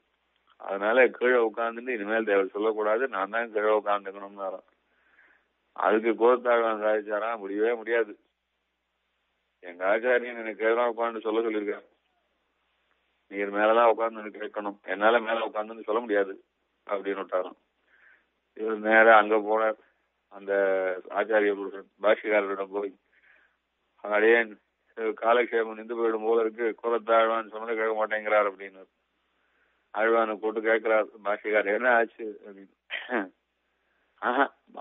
அதனால கீழே உட்காந்துட்டு இனிமேல் தேவர் சொல்லக்கூடாது, நான் தான் கீழே உட்காந்துக்கணும்னு. அதுக்கு கோத்தாழ்வான் சாதிச்சாரா முடியவே முடியாது, எங்க ஆச்சாரியன் எனக்கு கீழே உட்காந்து சொல்ல சொல்லியிருக்காரு, நீர் மேலதான் உட்காந்து கேட்கணும், என்னால மேல உட்காந்துன்னு சொல்ல முடியாது அப்படின்னு விட்டாராம். இவர் நேரம் அங்க போனார். அந்த ஆச்சாரிய புருஷன் பாஷ்யக்காரரிடம் போய் அடையேன் காலக்ஷேபம் நின்று போயிடும் போல இருக்கு, கோலத்தாழ்வான் சொன்னதை கேட்க மாட்டேங்கிறார் அப்படின்னு ஆழ்வானை கூட்டு கேட்கிறார் பாஷ்யக்காரர் என்ன ஆச்சு அப்படின்னு.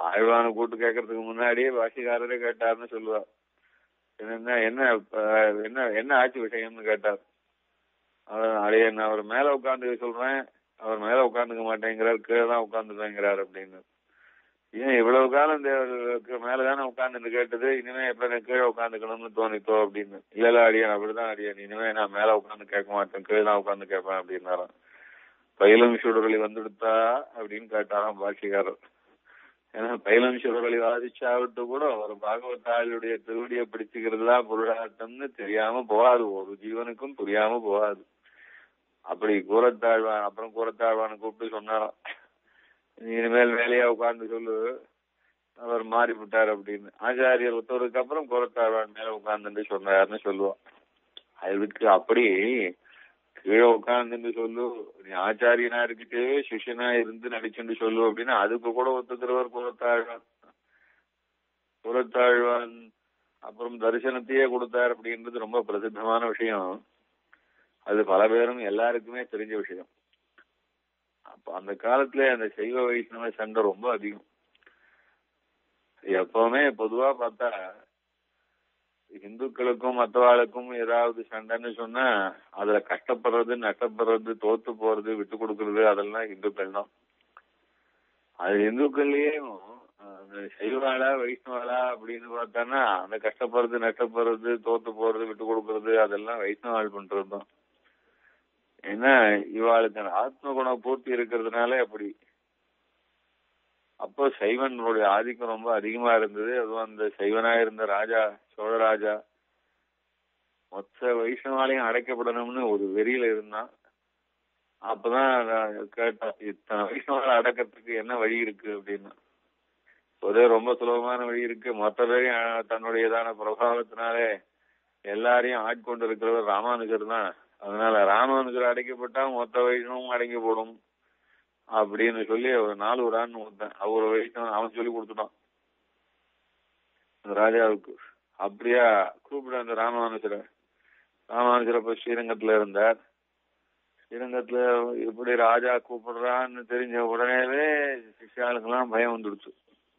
ஆழ்வானை கூட்டு கேட்கறதுக்கு முன்னாடியே பாஷ்யக்காரரே கேட்டார்னு சொல்லுவார். என்ன என்ன என்ன என்ன ஆச்சு விஷயம்னு கேட்டார். அடைய நான் அவர் மேல உட்காந்து சொல்றேன், அவர் மேல உட்காந்துக்க மாட்டேங்கிறார், கீழே தான் உட்காந்துக்கங்கிறார் அப்படின்னு. ஏன் இவ்வளவு காலம் தேவருக்கு மேலதானே உட்காந்துட்டு கேட்டது, இனிமே எப்ப கீழே உட்காந்துக்கணும்னு தோணித்தோ அப்படின்னு. இல்ல அடியன் அப்படிதான் அடியன், இனிமே நான் மேல உட்காந்து கேட்க மாட்டேன், கீழே தான் உட்காந்து கேட்பேன் அப்படின்னாராம். பயிலும் சுடரொளி வந்துடுத்தா அப்படின்னு கேட்டாராம் பாஷ்யக்காரர். ஏன்னா பயிலும் சுடரொளி வாதிச்சாவிட்டு கூட ஒரு பாகவதாளுடைய திருவடியை பிடிச்சுக்கிறது தான் புருஷார்த்தம்னு தெரியாம போகாது, ஒரு ஜீவனுக்கும் புரியாம போகாது. அப்படி கூறத்தாழ்வான் அப்புறம் கூறத்தாழ்வான கூப்பிட்டு சொன்னாராம், இனிமேல் வேலையா உட்கார்ந்து சொல்லு, அவர் மாறி விட்டார் அப்படின்னு. ஆச்சாரியர் ஒருத்தருக்கு அப்புறம் கூறத்தாழ்வான் மேல உட்கார்ந்துட்டு சொன்னார்னு சொல்லுவோம். அதுக்கு அப்படி கீழே உட்கார்ந்துட்டு சொல்லு, நீ ஆச்சாரியனா இருக்கிட்டே சிஷ்யனா இருந்து நடிச்சுட்டு சொல்லு அப்படின்னா அதுக்கு கூட ஒத்துக்கிறவர் கூறத்தாழ்வான். கூறத்தாழ்வான் அப்புறம் தரிசனத்தையே கொடுத்தார் அப்படின்றது ரொம்ப பிரசித்தமான விஷயம். அது பல பேரும் எல்லாருக்குமே தெரிஞ்ச விஷயம். அப்ப அந்த காலத்துல அந்த சைவ வைஷ்ணவ சண்டை ரொம்ப அதிகம். எப்பவுமே பொதுவா பார்த்தா இந்துக்களுக்கும் மற்றவாளுக்கும் ஏதாவது சண்டைன்னு சொன்னா அதுல கஷ்டப்படுறது, நஷ்டப்படுறது, தோத்து போறது, விட்டு கொடுக்கறது அதெல்லாம் இந்துக்கள் தான். அது இந்துக்கள்லயே சைவாளா வைஷ்ணவாளா அப்படின்னு பார்த்தானா அந்த கஷ்டப்படுறது, நஷ்டப்படுறது, தோத்து போறது, விட்டு கொடுக்கறது அதெல்லாம் வைஷ்ணவாள் பண்றதுதான். ஏன்னா இவாளுக்கு ஆத்ம குணம் பூர்த்தி இருக்கிறதுனால அப்படி. அப்போ சைவனுடைய ஆதிக்கம் ரொம்ப அதிகமா இருந்தது. அதுவும் அந்த சைவனா இருந்த ராஜா, சோழராஜா மொத்த வைஷ்ணவாலையும் அடைக்கப்படணும்னு ஒரு வெறியில இருந்தான். அப்பதான் கேட்டான், இத்தனை வைஷ்ணவாலை அடக்கிறதுக்கு என்ன வழி இருக்கு அப்படின்னு. ஒரே ரொம்ப சுலபமான வழி இருக்கு. மொத்த பேரையும் தன்னுடையதான பிரபாவத்தினாலே எல்லாரையும் ஆட்கொண்டு இருக்கிறவர் ராமானுஜர் தான். அதனால ராமானுஜர் அடைக்கப்பட்டா மொத்த வைஷ்ணவமும் அடங்கி போடும் அப்படின்னு சொல்லி ஒரு 4 ஆண்டு கொடுத்தேன். அவர் வைஷ்ணவன் அவன் சொல்லி கொடுத்துட்டான் அந்த ராஜாவுக்கு. அப்படியா கூப்பிட அந்த ராமானுஜரை. இப்ப ஸ்ரீரங்கத்துல இருந்தார். ஸ்ரீரங்கத்துல இப்படி ராஜா கூப்பிடுறான்னு தெரிஞ்ச உடனேவே சிஷ்யாளுக்கெல்லாம் பயம் வந்துடுச்சு.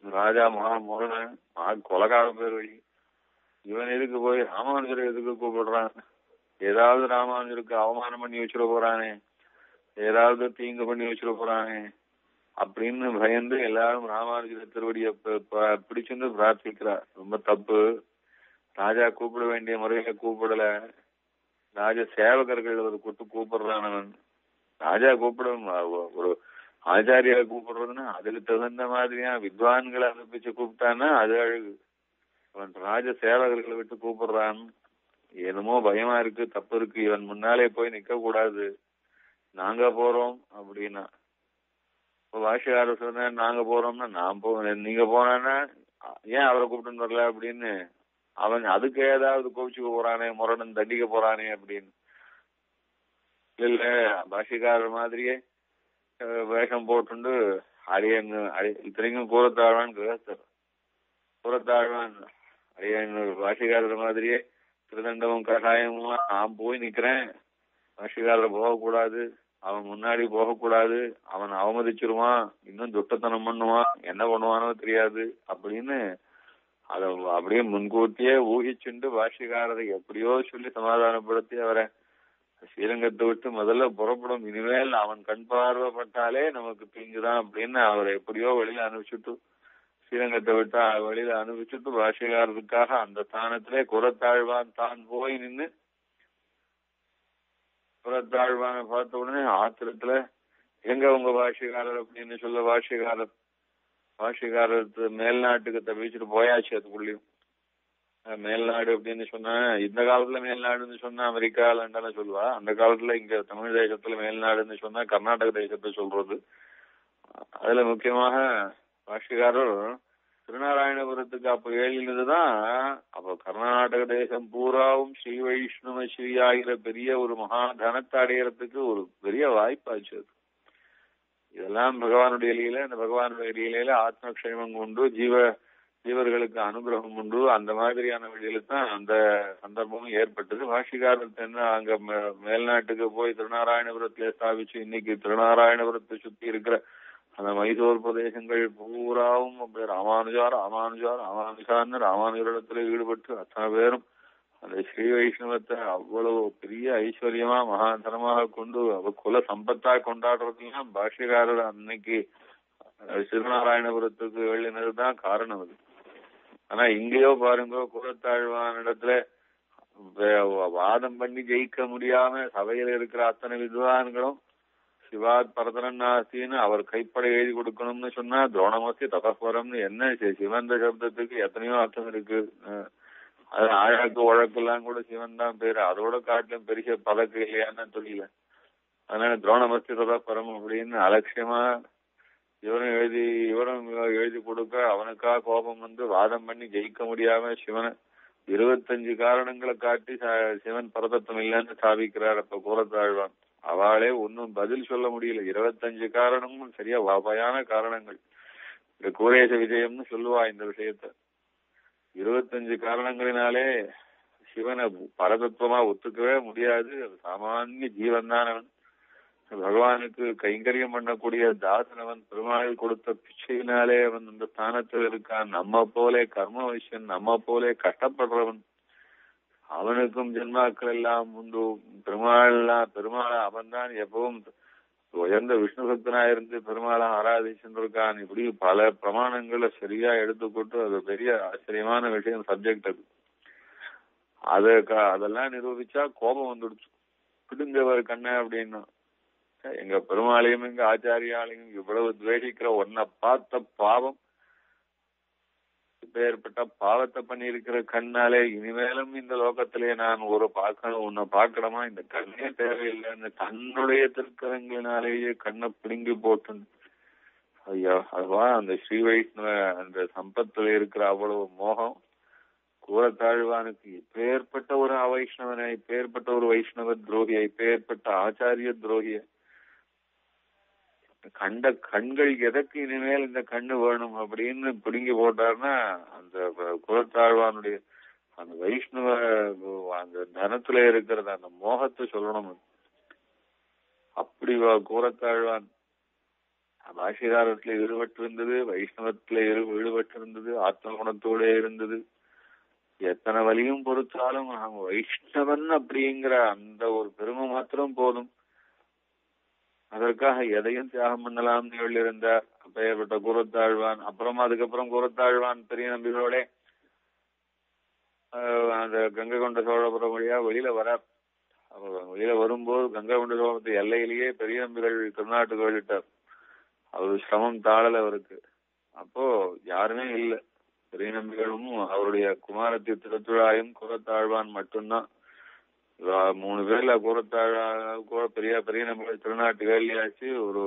ராஜா முரணன் கொலகார பேர் வழி, இவன் எதுக்கு போய் ராமானுஜரை எதுக்கு கூப்பிடுறான், ஏதாவது ராமானுஜருக்கு அவமானம் பண்ணி வச்சுட போறானே, ஏதாவது தீங்கு பண்ணி வச்சுட போறானே அப்படின்னு பயந்து எல்லாரும் ராமானுஜர திருவடியை பிடிச்சிருந்து பிரார்த்திக்கிறார். ரொம்ப தப்பு. ராஜா கூப்பிட வேண்டிய முறையில கூப்பிடல. ராஜ சேவகர்கள் ஒரு கூப்பிடுறானவன். ராஜா கூப்பிடும் ஒரு ஆச்சாரியாவை கூப்பிடுறதுன்னா அதுக்கு தகுந்த மாதிரியா வித்வான்களை அனுப்பிச்சு கூப்பிட்டான்னா அது அழகு. அவன் ராஜ சேவகர்களை விட்டு கூப்பிடுறான். என்னமோ பயமா இருக்கு, தப்பு இருக்கு, இவன் முன்னாலே போய் நிக்க கூடாது, நாங்க போறோம் அப்படின்னா. பாஷையாரர் சொன்ன நாங்க போறோம்னா நான் நீங்க போனா ஏன் அவரை கூப்பிட்டு வரல அப்படின்னு அவன் அதுக்கு ஏதாவது கோவிச்சுக்க போறானே, முரணன் தண்டிக்க போறானே அப்படின்னு. இல்ல பாஷைக்காரர் மாதிரியே வேஷம் போட்டுண்டு அரியன் இத்தனைக்கும் கூறத்தாழ்வான் கிரகஸ்தர். கூறத்தாழ்வான் அரியன் பாஷைக்காரர் மாதிரியே திருதண்டமும் கஷாயமும் நான் போய் நிக்கிறேன், பாஷைக்காரர் போகக்கூடாது, அவன் முன்னாடி போகக்கூடாது, அவன் அவமதிச்சிருவான், இன்னும் துட்டத்தனம் பண்ணுவான், என்ன பண்ணுவானோ தெரியாது அப்படின்னு அத அப்படியே முன்கூட்டியே ஊகிச்சுண்டு பாஷைக்காரரை எப்படியோ சொல்லி சமாதானப்படுத்தி அவரை ஸ்ரீரங்கத்தை விட்டு முதல்ல புறப்படும், இனிமேல் அவன் கண் பார்வைப்பட்டாலே நமக்கு தீங்குதான் அப்படின்னு அவரை எப்படியோ வெளியில அனுப்பிச்சுட்டு ஸ்ரீரங்கத்தை விட்டு வெளியில அனுப்பிச்சுட்டு பாஷைக்காரருக்காக அந்த ஸ்தானத்திலே குரத்தாழ்வான் தான் போய் நின்று குரத்தாழ்வான பார்த்த உடனே ஆத்திரத்துல எங்க உங்க பாஷைக்காரர் அப்படின்னு சொல்ல பாஷைக்காரத்து மேல்நாட்டுக்கு தப்பிச்சுட்டு போயாச்சு. அதுக்குள்ளயும் மேல்நாடு அப்படின்னு சொன்னா இந்த காலத்துல மேல்நாடுன்னு சொன்னா அமெரிக்கா லண்டனை சொல்லுவா. அந்த காலத்துல இங்க தமிழ் தேசத்துல மேல்நாடுன்னு சொன்னா கர்நாடக தேசத்தை சொல்றது. அதுல முக்கியமாக பாஷைக்காரர் திருநாராயணபுரத்துக்கு அப்ப எழுதினதுதான். அப்ப கர்நாடக தேசம் பூராவும் ஸ்ரீ வைஷ்ணவ ஸ்ரீ ஆகிற பெரிய ஒரு மகா தனத்தை அடையறதுக்கு ஒரு பெரிய வாய்ப்பாச்சு அது. இதெல்லாம் பகவானுடைய லீலை. அந்த பகவானுடைய லீலையில ஆத்மக்ஷேமம் உண்டு, ஜீவர்களுக்கு அனுகிரகம் உண்டு. அந்த மாதிரியான வழியில தான் அந்த சந்தர்ப்பமும் ஏற்பட்டது. பாஷிகாரத்தை என்ன அங்க மேல்நாட்டுக்கு போய் திருநாராயணபுரத்திலே ஸ்தாபிச்சு இன்னைக்கு திருநாராயணபுரத்தை சுத்தி இருக்கிற அந்த மைசூர் பிரதேசங்கள் பூராவும் அப்படி ராமானுஜான்னு ராமானுஜரிடத்துல ஈடுபட்டு அத்தனை பேரும் அந்த ஸ்ரீ வைஷ்ணவத்தை அவ்வளவு பெரிய ஐஸ்வர்யமா மகாதனமாக கொண்டு குல சம்பத்தா கொண்டாடுறதுலாம் பாஷ்யக்காரர் அன்னைக்கு திருநாராயணபுரத்துக்கு எழுதினதுதான் காரணம் அது. ஆனா இங்கேயோ பாருங்க, குலத்தாழ்வான் இடத்துல வாதம் பண்ணி ஜெயிக்க முடியாம சபையில இருக்கிற அத்தனை வித்வான்களும் சிவாத் பரதரநாசின்னு அவர் கைப்பட எழுதி கொடுக்கணும்னு சொன்னா துரோணமஸ்தி தபஸ்வரம்னு என்ன சிவந்த சப்தத்துக்கு எத்தனையோ அர்த்தம் இருக்கு. அது ஆழாக்கு உழக்கெல்லாம் கூட சிவன் தான் பேரு. அதோட காட்டிலும் பெரிய பதக்கு இல்லையான்னு தெரியல. அதனால துரோணமஸ்தி தபஸ்வரம் அப்படின்னு அலட்சியமா இவரும் எழுதி கொடுக்க அவனுக்கா கோபம் வந்து வாதம் பண்ணி ஜெயிக்க முடியாம சிவனை 25 காரணங்களை காட்டி சிவன் பரதத்துவம் இல்லைன்னு ஸ்தாபிக்கிறார். அப்ப கூறத்தாழ்வான் அவளே ஒன்னும் பதில் சொல்ல முடியல. 25 காரணமும் சரியா வாபையான காரணங்கள். இந்த கூரேச விஜயம்னு சொல்லுவா இந்த விஷயத்த. 25 காரணங்களினாலே சிவனை பரதத்துவமா ஒத்துக்கவே முடியாது. சாமானிய ஜீவன் தான் அவன். பகவானுக்கு கைங்கரியம் பண்ணக்கூடிய தாசனவன் பெருமாள் கொடுத்த பிச்சையினாலே அவன் இந்த ஸ்தானத்தில் இருக்கான். நம்ம போலே கர்ம வைஷ்யன், நம்ம போலே கஷ்டப்படுறவன். அவனுக்கும் ஜென்மாக்கள் எல்லாம் உண்டு. பெருமாளை அவன் தான் எப்பவும் உயர்ந்த விஷ்ணு பக்தனாயிருந்து பெருமாளை ஆராதிச்சுருக்கான். இப்படி பல பிரமாணங்களை சரியா எடுத்துக்கொண்டு அது பெரிய ஆச்சரியமான விஷயம், சப்ஜெக்ட் அது. அதெல்லாம் நிரூபிச்சா கோபம் வந்துடுச்சு. பிடுங்கவர் கண்ண அப்படின்னு. எங்க பெருமாளையும் எங்க ஆச்சாரியாலையும் இவ்வளவு துவேஷிக்கிற உன்னை பார்த்த பாவம், இப்ப ஏற்பட்ட பாவத்தை பண்ணியிருக்கிற கண்ணாலே இனிமேலும் இந்த லோகத்திலே நான் ஒரு பார்க்கணும், உன்னை பார்க்கணுமா, இந்த கண்ணே தேவையில்லைன்னு தன்னுடைய திருக்கரங்களினாலேயே கண்ணை பிடுங்கி போட்டு. ஐயா, அதுவா அந்த ஸ்ரீ வைஷ்ணவ அந்த சம்பத்துல இருக்கிற அவ்வளவு மோகம் கூறத்தாழ்வானுக்கு. இப்பேற்பட்ட ஒரு அவைஷ்ணவனை, இப்பேற்பட்ட ஒரு வைஷ்ணவ துரோகியை, இப்பேற்பட்ட ஆச்சாரிய துரோகிய கண்ட கண்கள் எதற்கு இனிமேல் இந்த கண்ணு வேணும் அப்படின்னு பிடுங்கி போட்டார்னா அந்த குலத்தாழ்வானுடைய அந்த வைஷ்ணவ அந்த தனத்துல இருக்கிறது அந்த மோகத்தை சொல்லணும். அப்படி கூறத்தாழ்வான் பாஷிகாரத்துல ஈடுபட்டு இருந்தது, வைஷ்ணவத்துல ஈடுபட்டு இருந்தது, ஆத்ம குணத்தோட இருந்தது. எத்தனை வலியும் பொறுத்தாலும் வைஷ்ணவன் அப்படிங்கிற அந்த ஒரு பெருமை மாத்திரம் போதும். அதற்காக எதையும் தியாகம் பண்ணலாம்னு எழுதியிருந்தார் அப்பேற்பட்ட கூறத்தாழ்வான். அதுக்கப்புறம் கூறத்தாழ்வான் பெரிய நம்பிகளோட அந்த கங்கை கொண்ட சோழபுரம் வழியா வெளியில வரார். வெளியில வரும்போது கங்கை கொண்ட சோழபுரத்து எல்லையிலேயே பெரிய நம்பிகள் திருநாட்டுக்கு வெளியிட்டார். அவரு சிரமம் தாழல அவருக்கு. அப்போ யாருமே இல்லை. பெரிய நம்பிகளும் அவருடைய குமாரத்தி திருத்துழாயும் கூறத்தாழ்வான் மட்டும்தான். 3 பேர்ல கூறத்தாழ்வா பெரிய பெரிய நம்பிகள் திருநாட்டு வேலையாச்சு. ஒரு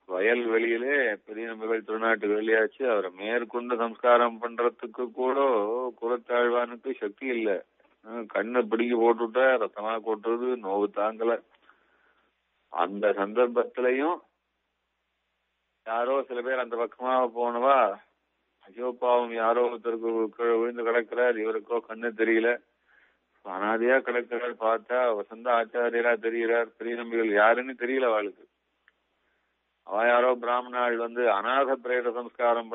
வயல் வெளியிலே பெரிய நம்பிகள் திருநாட்டு வேலையாச்சு. அவரை மேற்கொண்டு சம்ஸ்காரம் பண்றதுக்கு கூட கூறத்தாழ்வானுக்கு சக்தி இல்லை. கண்ணை பிடிங்கி போட்டுவிட்டா ரத்தமா கொட்டுறது, நோவு தாங்கல. அந்த சந்தர்ப்பத்திலையும் யாரோ சில பேர் அந்த பக்கமா போனவா, ஐயோ பாவம் யாரோ ஒருத்தருக்கு விழுந்து கிடக்கிறார், இவருக்கோ கண்ணு தெரியல, அனாதையா கிடக்கிறார், பார்த்தா வசந்த ஆச்சாரியரா தெரிகிறார். பெரிய நம்பிகள் யாருன்னு தெரியல அவளுக்கு. அவ யாரோ பிராமணாள் அநாத பிரேத சம்ஸ்காரம்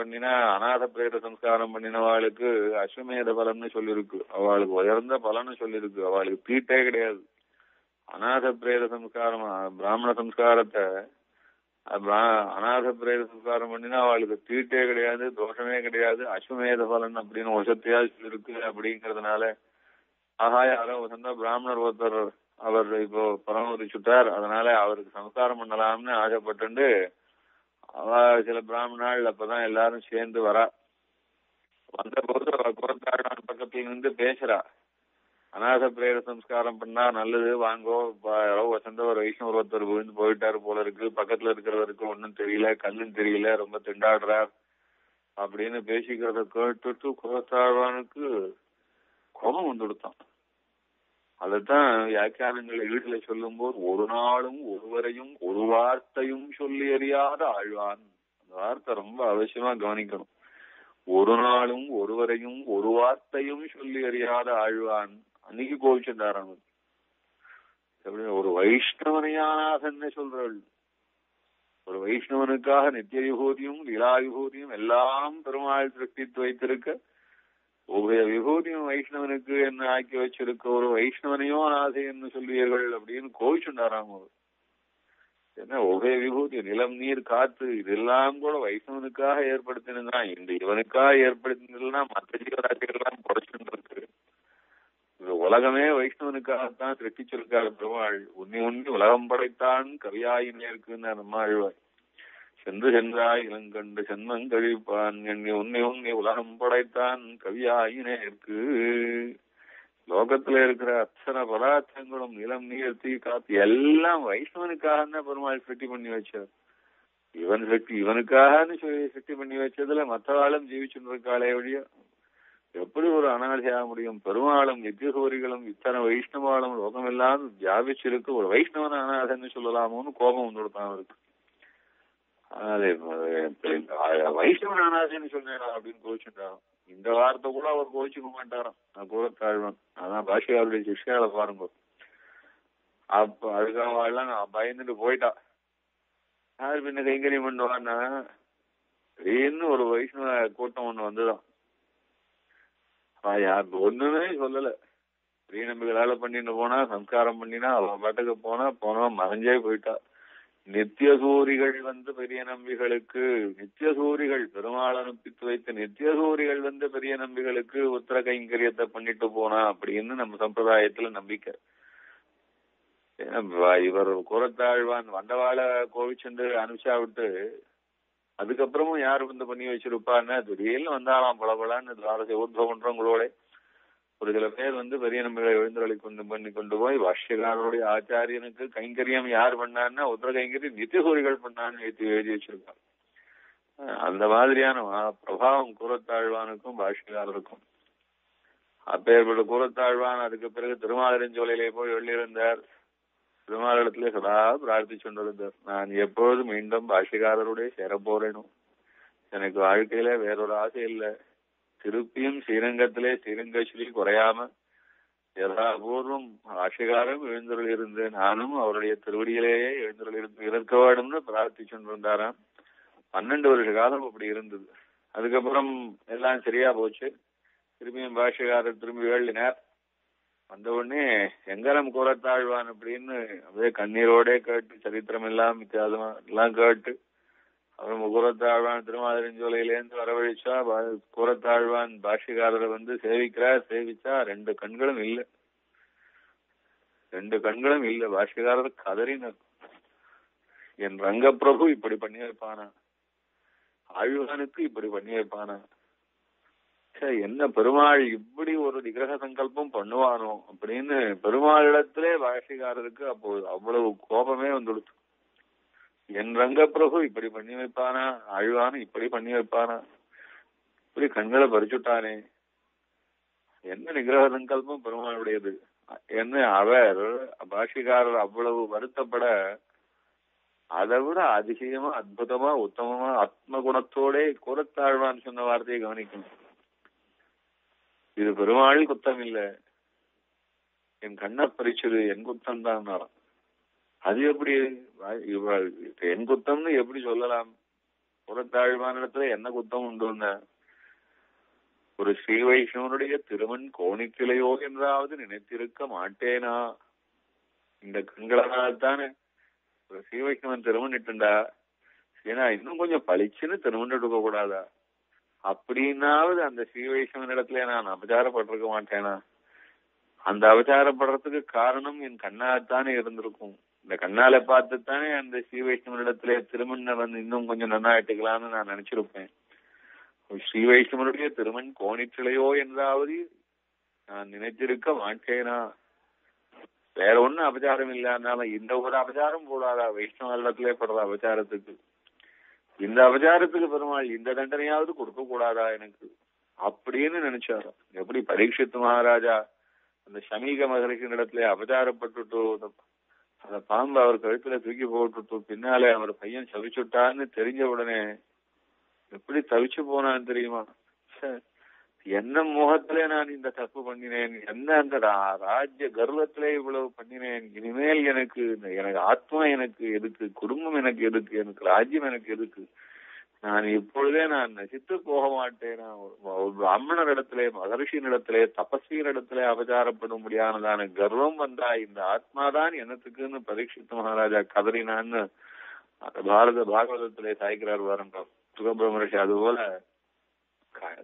பண்ணினவாளுக்கு அஸ்வமேத பலன்னு சொல்லிருக்கு. அவளுக்கு உயர்ந்த பலன்னு சொல்லிருக்கு. அவளுக்கு தீட்டே கிடையாது. அநாத பிரேத சம்ஸ்காரம், பிராமண சம்ஸ்காரத்தை அநாத பிரேத சம்ஸ்காரம் பண்ணினா அவளுக்கு தீட்டே கிடையாது, தோஷமே கிடையாது, அஸ்வமேத பலன் அப்படின்னு வசத்தையா சொல்லிருக்கு. அப்படிங்கறதுனால யாரோ வசந்த பிராமணர் ஒருத்தர் அவர் இப்போ பரமதிச்சுட்டார், அதனால அவருக்கு சம்ஸ்காரம் பண்ணலாம்னு ஆசைப்பட்டு சில பிராமணாள் அப்பதான் எல்லாரும் சேர்ந்து வரா. வந்த போது குரத்தாழ்வான் பக்கத்துல இருந்து பேசுறா. அநாத பிரேத சம்ஸ்காரம் பண்ணா நல்லது, வாங்கோ, வசந்த ஒரு வைஷ்ணவர் ஒருத்தர் விழுந்து போயிட்டாரு போல இருக்கு, பக்கத்துல இருக்கிறவருக்கு ஒன்னும் தெரியல, கண்ணும் தெரியல, ரொம்ப திண்டாடுறார் அப்படின்னு பேசிக்கிறத கேட்டுட்டு குரத்தாழ்வானுக்கு கோபம் வந்துடுத்தான். அதத்தான் வியாக்கியானங்களை வீட்டுல சொல்லும் போது, ஒரு நாளும் ஒருவரையும் ஒரு வார்த்தையும் சொல்லி அறியாத ஆழ்வான். அந்த வார்த்தை ரொம்ப அவசியமா கவனிக்கணும். ஒரு நாளும் ஒருவரையும் ஒரு வார்த்தையும் சொல்லி அறியாத ஆழ்வான். அன்னைக்கு கோவிச்சுட்டாரான். ஒரு வைஷ்ணவனையானாக சொல்றாள். ஒரு வைஷ்ணவனுக்காக நித்திய விபூதியும் லீலா விபூதியும் எல்லாம் பெருமாள் திருஷ்டித்து வைத்திருக்க, உபய விபூதியும் வைஷ்ணவனுக்கு என்ன ஆக்கி வச்சிருக்க ஒரு வைஷ்ணவனையும் அநாதை என்று சொல்வீர்கள் அப்படின்னு கோவிச்சுட்டாராம். என்ன உபய விபூதி, நிலம் நீர் காத்து இதெல்லாம் கூட வைஷ்ணவனுக்காக ஏற்படுத்தினதுதான். இந்த இவனுக்காக ஏற்படுத்தினதுன்னா மற்ற ஜீவராசிகள்லாம் குறைச்சுட்டு இருக்கு. உலகமே வைஷ்ணவனுக்காகத்தான் சிருஷ்டிச்சிருக்காரு பெருமாள். உன்னி உலகம் படைத்தான் கவியாயினே இருக்குன்னு நம்ம ஆழ்வார். சென்று சென்றாய் இளங்கண்டு சென்மங் கழிப்பான் எண்ணி உன்னி உலகம் படைத்தான் கவியாயினே இருக்கு. லோகத்துல இருக்கிற அத்தனை பதார்த்தங்களும் நிலம் நீர் தீ காத்து எல்லாம் வைஷ்ணவனுக்காக தான் பெருமாள் சிருஷ்டி பண்ணி வச்சார். இவனுக்காக சிருஷ்டி பண்ணி வச்சதுல மற்றவாளும் ஜீவிச்சுட்டு இருக்காளே வழியா எப்படி ஒரு அனாதையாக முடியும்? பெருமாளும் நித்தியசூரிகளும் இத்தனை வைஷ்ணவாளும் லோகம் எல்லாம் வியாபிச்சிருக்கு, ஒரு வைஷ்ணவன் அனாதன்னு சொல்லலாமோன்னு கோபம் வந்துடுத்தான் அவருக்கு. வைஷ்ணவன் அனாதைன்னு சொல்றேன் அப்படின்னு கோவிச்சுட்டாராம். இந்த வார்த்தை கூட அவர் கோவிச்சுக்க மாட்டாராம். நான் கூறத்தாழ்வன். அதான் பாஷியாருடைய சிஷ்யால பாருங்க. அப்ப அதுக்காக எல்லாம் நான் பயந்துட்டு போயிட்டா. யாரு பின்ன கைங்கரியம் பண்ணுவான்னா திடீர்னு ஒரு வைஷ்ணவ கூட்டம் ஒண்ணு வந்துதான். யார் ஒண்ணுமே சொல்லல. ஸ்ரீ நம்பிகளால பண்ணிட்டு போனா, சம்ஸ்காரம் பண்ணினா, அவ பாட்டுக்கு போனா மறைஞ்சே போயிட்டா. நித்திய சூரிகள் வந்து பெரிய நம்பிகளுக்கு, நித்திய சூரிகள் பெருமாள் அனுப்பித்து வைத்த நித்திய சூரிகள் வந்து பெரிய நம்பிகளுக்கு உத்தர கைங்கரியத்தை பண்ணிட்டு போனா அப்படின்னு நம்ம சம்பிரதாயத்துல நம்பிக்கை. இவர் கூரத்தாழ்வான் வண்டவாள கோவிச்சென்று அனுப்பிச்சா விட்டு அதுக்கப்புறமும் யாரு வந்து பண்ணி வச்சிருப்பான்னு திடீர்னு வந்தாலாம் பலபலான்னு துவாரசை உத்வகங்களோட ஒரு சில பேர் வந்து பெரிய நம்பிகளை எழுந்தருளை கொண்டு போய் பாஷ்யக்காரருடைய ஆச்சாரியனுக்கு கைங்கரியம் யார் பண்ணான்னா உத்தர கைங்கரியம் நித்தியசூரிகள் பண்ணான்னு எழுதி வச்சிருக்காங்க. அந்த மாதிரியான பிரபாவம் கூரத்தாழ்வானுக்கும் பாஷ்யக்காரருக்கும். அப்பேற்பட்ட கூரத்தாழ்வான் அதுக்கு பிறகு திருமாலிருஞ்சோலையிலே போய் வெளியிருந்தார். திருமாலிடத்திலே சதா பிரார்த்திச்சு கொண்டிருந்தார், நான் எப்பொழுது மீண்டும் பாஷ்யக்காரருடைய சேரப்போறேனும், எனக்கு வாழ்க்கையில வேறொரு ஆசை இல்லை, திருப்பியும் ஸ்ரீரங்கத்திலே ஸ்ரீரங்கஸ்ரீ குறையாம யதாபூர்வம் பாஷ்யக்காரம் எழுந்தருள் இருந்து நானும் அவருடைய திருவடியிலேயே எழுந்தருள் இருந்து இருக்க வேண்டும்னு பிரார்த்திச்சு கொண்டிருந்தாராம். 12 வருஷ காலம் அப்படி இருந்தது. அதுக்கப்புறம் எல்லாம் சரியா போச்சு. திரும்பியும் பாஷ்யக்காரர் திரும்பி எழுதினார். வந்த உடனே எங்கரம் கூரத்தாழ்வான் அப்படின்னு அப்படியே கண்ணீரோட கேட்டு சரித்திரம் எல்லாம் வித்தியாசமா எல்லாம் கேட்டு அப்புறம் கூரத்தாழ்வான் திருமாலிருஞ்சோலையிலேருந்து வரவழைச்சா. கூரத்தாழ்வான் பாஷ்யக்காரரை வந்து சேவிச்சா 2 கண்களும் இல்லை, 2 கண்களும் இல்லை. பாஷ்யக்காரர் கதறினர், என் ரங்கப்பிரபு இப்படி பண்ணி வைப்பானா, ஆழ்வானுக்கு இப்படி பண்ணி வைப்பானா, என்ன பெருமாள் இப்படி ஒரு நிகிரக சங்கல்பம் பண்ணுவானோ அப்படின்னு பெருமாளிடத்திலே பாஷ்யக்காரருக்கு அப்போ அவ்வளவு கோபமே வந்துடுச்சு. என் ரங்கப்பிரபு இப்படி பண்ணி வைப்பானா, ஆழ்வானு இப்படி பண்ணி வைப்பானா, இப்படி கண்களை பறிச்சுட்டானே, என்ன நிகிரக சங்கல்பம் பெருமாளுடையது என்ன. அவர் பாஷ்யக்காரர் அவ்வளவு வருத்தப்பட அதை விட அதிசயமா அற்புதமா உத்தமமா ஆத்ம குணத்தோட கூரத்தாழ்வான் சொன்ன வார்த்தையை கவனிக்கணும். இது பெருமாள் குத்தம் இல்ல, என் கண்ணை பறிச்சது என் குத்தம் தான். அது எப்படி என் குத்தம்னு எப்படி சொல்லலாம்? கூரத்தாழ்வானிடத்துல என்ன குத்தம் உண்டுன்னு ஒரு ஸ்ரீ வைஷ்ணவனுடைய திருமண் கோணிக்கிளையோ என்றாவது நினைத்திருக்க மாட்டேனா? இந்த கண்களால்தானே ஒரு ஸ்ரீ வைஷ்ணவன் திருமண் இட்டுண்டா, ஏன்னா இன்னும் கொஞ்சம் பளிச்சுன்னு திருமண் எடுக்க கூடாதா? அப்படின்னாவது அந்த ஸ்ரீ வைஷ்ணவன் இடத்துல நான் அபச்சாரப்பட்டிருக்க மாட்டேனா? அந்த அபச்சாரப்படுறதுக்கு காரணம் என் கண்ணால்தானே இருந்திருக்கும். இந்த கண்ணால பார்த்துத்தானே அந்த ஸ்ரீ வைஷ்ணவனிடத்துல திருமண்ண வந்து இன்னும் கொஞ்சம் நல்லா ஆயிட்டுக்கலாம்னு நான் நினைச்சிருப்பேன். ஸ்ரீ வைஷ்ணவனுடைய திருமண் கோணிச்சிலையோ என்றாவது நான் நினைத்திருக்க மாட்டேனா? வேற ஒண்ணும் அபச்சாரம் இல்லாதனால இந்த ஒரு அபச்சாரம் போடாதா வைஷ்ணவ இடத்திலே படுற அபச்சாரத்துக்கு? இந்த அபச்சாரத்துக்கு பெருமாள் இந்த தண்டனையாவது கொடுக்க கூடாதா எனக்கு அப்படின்னு நினைச்சாரோ. எப்படி பரீட்சித்து மகாராஜா அந்த சமீக மகரிஷின் இடத்துல அபச்சாரப்பட்டுட்டோ அந்த பாம்பு அவர் கழுத்துல தூக்கி போட்டுட்டு பின்னாலே அவர் பையன் சவிச்சுட்டான்னு தெரிஞ்ச உடனே எப்படி தவிச்சு போனான்னு தெரியுமா? என்ன மோகத்திலே நான் இந்த தப்பு பண்ணினேன், என்ன அந்த ராஜ்ய கர்வத்திலே இவ்வளவு பண்ணினேன், இனிமேல் எனக்கு ஆத்மா எனக்கு எதுக்கு, குடும்பம் எனக்கு எதுக்கு, எனக்கு ராஜ்யம் எனக்கு எதுக்கு, நான் இப்பொழுதே நான் நசித்து போக மாட்டேன். பிராமணர் இடத்திலே மகர்ஷியின் இடத்திலே தபஸ்வியின் இடத்திலே அபச்சாரப்படும் முடியானதான கர்வம் வந்தா இந்த ஆத்மாதான் என்னத்துக்குன்னு பரீட்சித்து மகாராஜா கதறினான்னு பாரத பாகவதத்திலே சாய்க்கிறார் வாருங்க சுகபிரமரிஷி. அதுபோல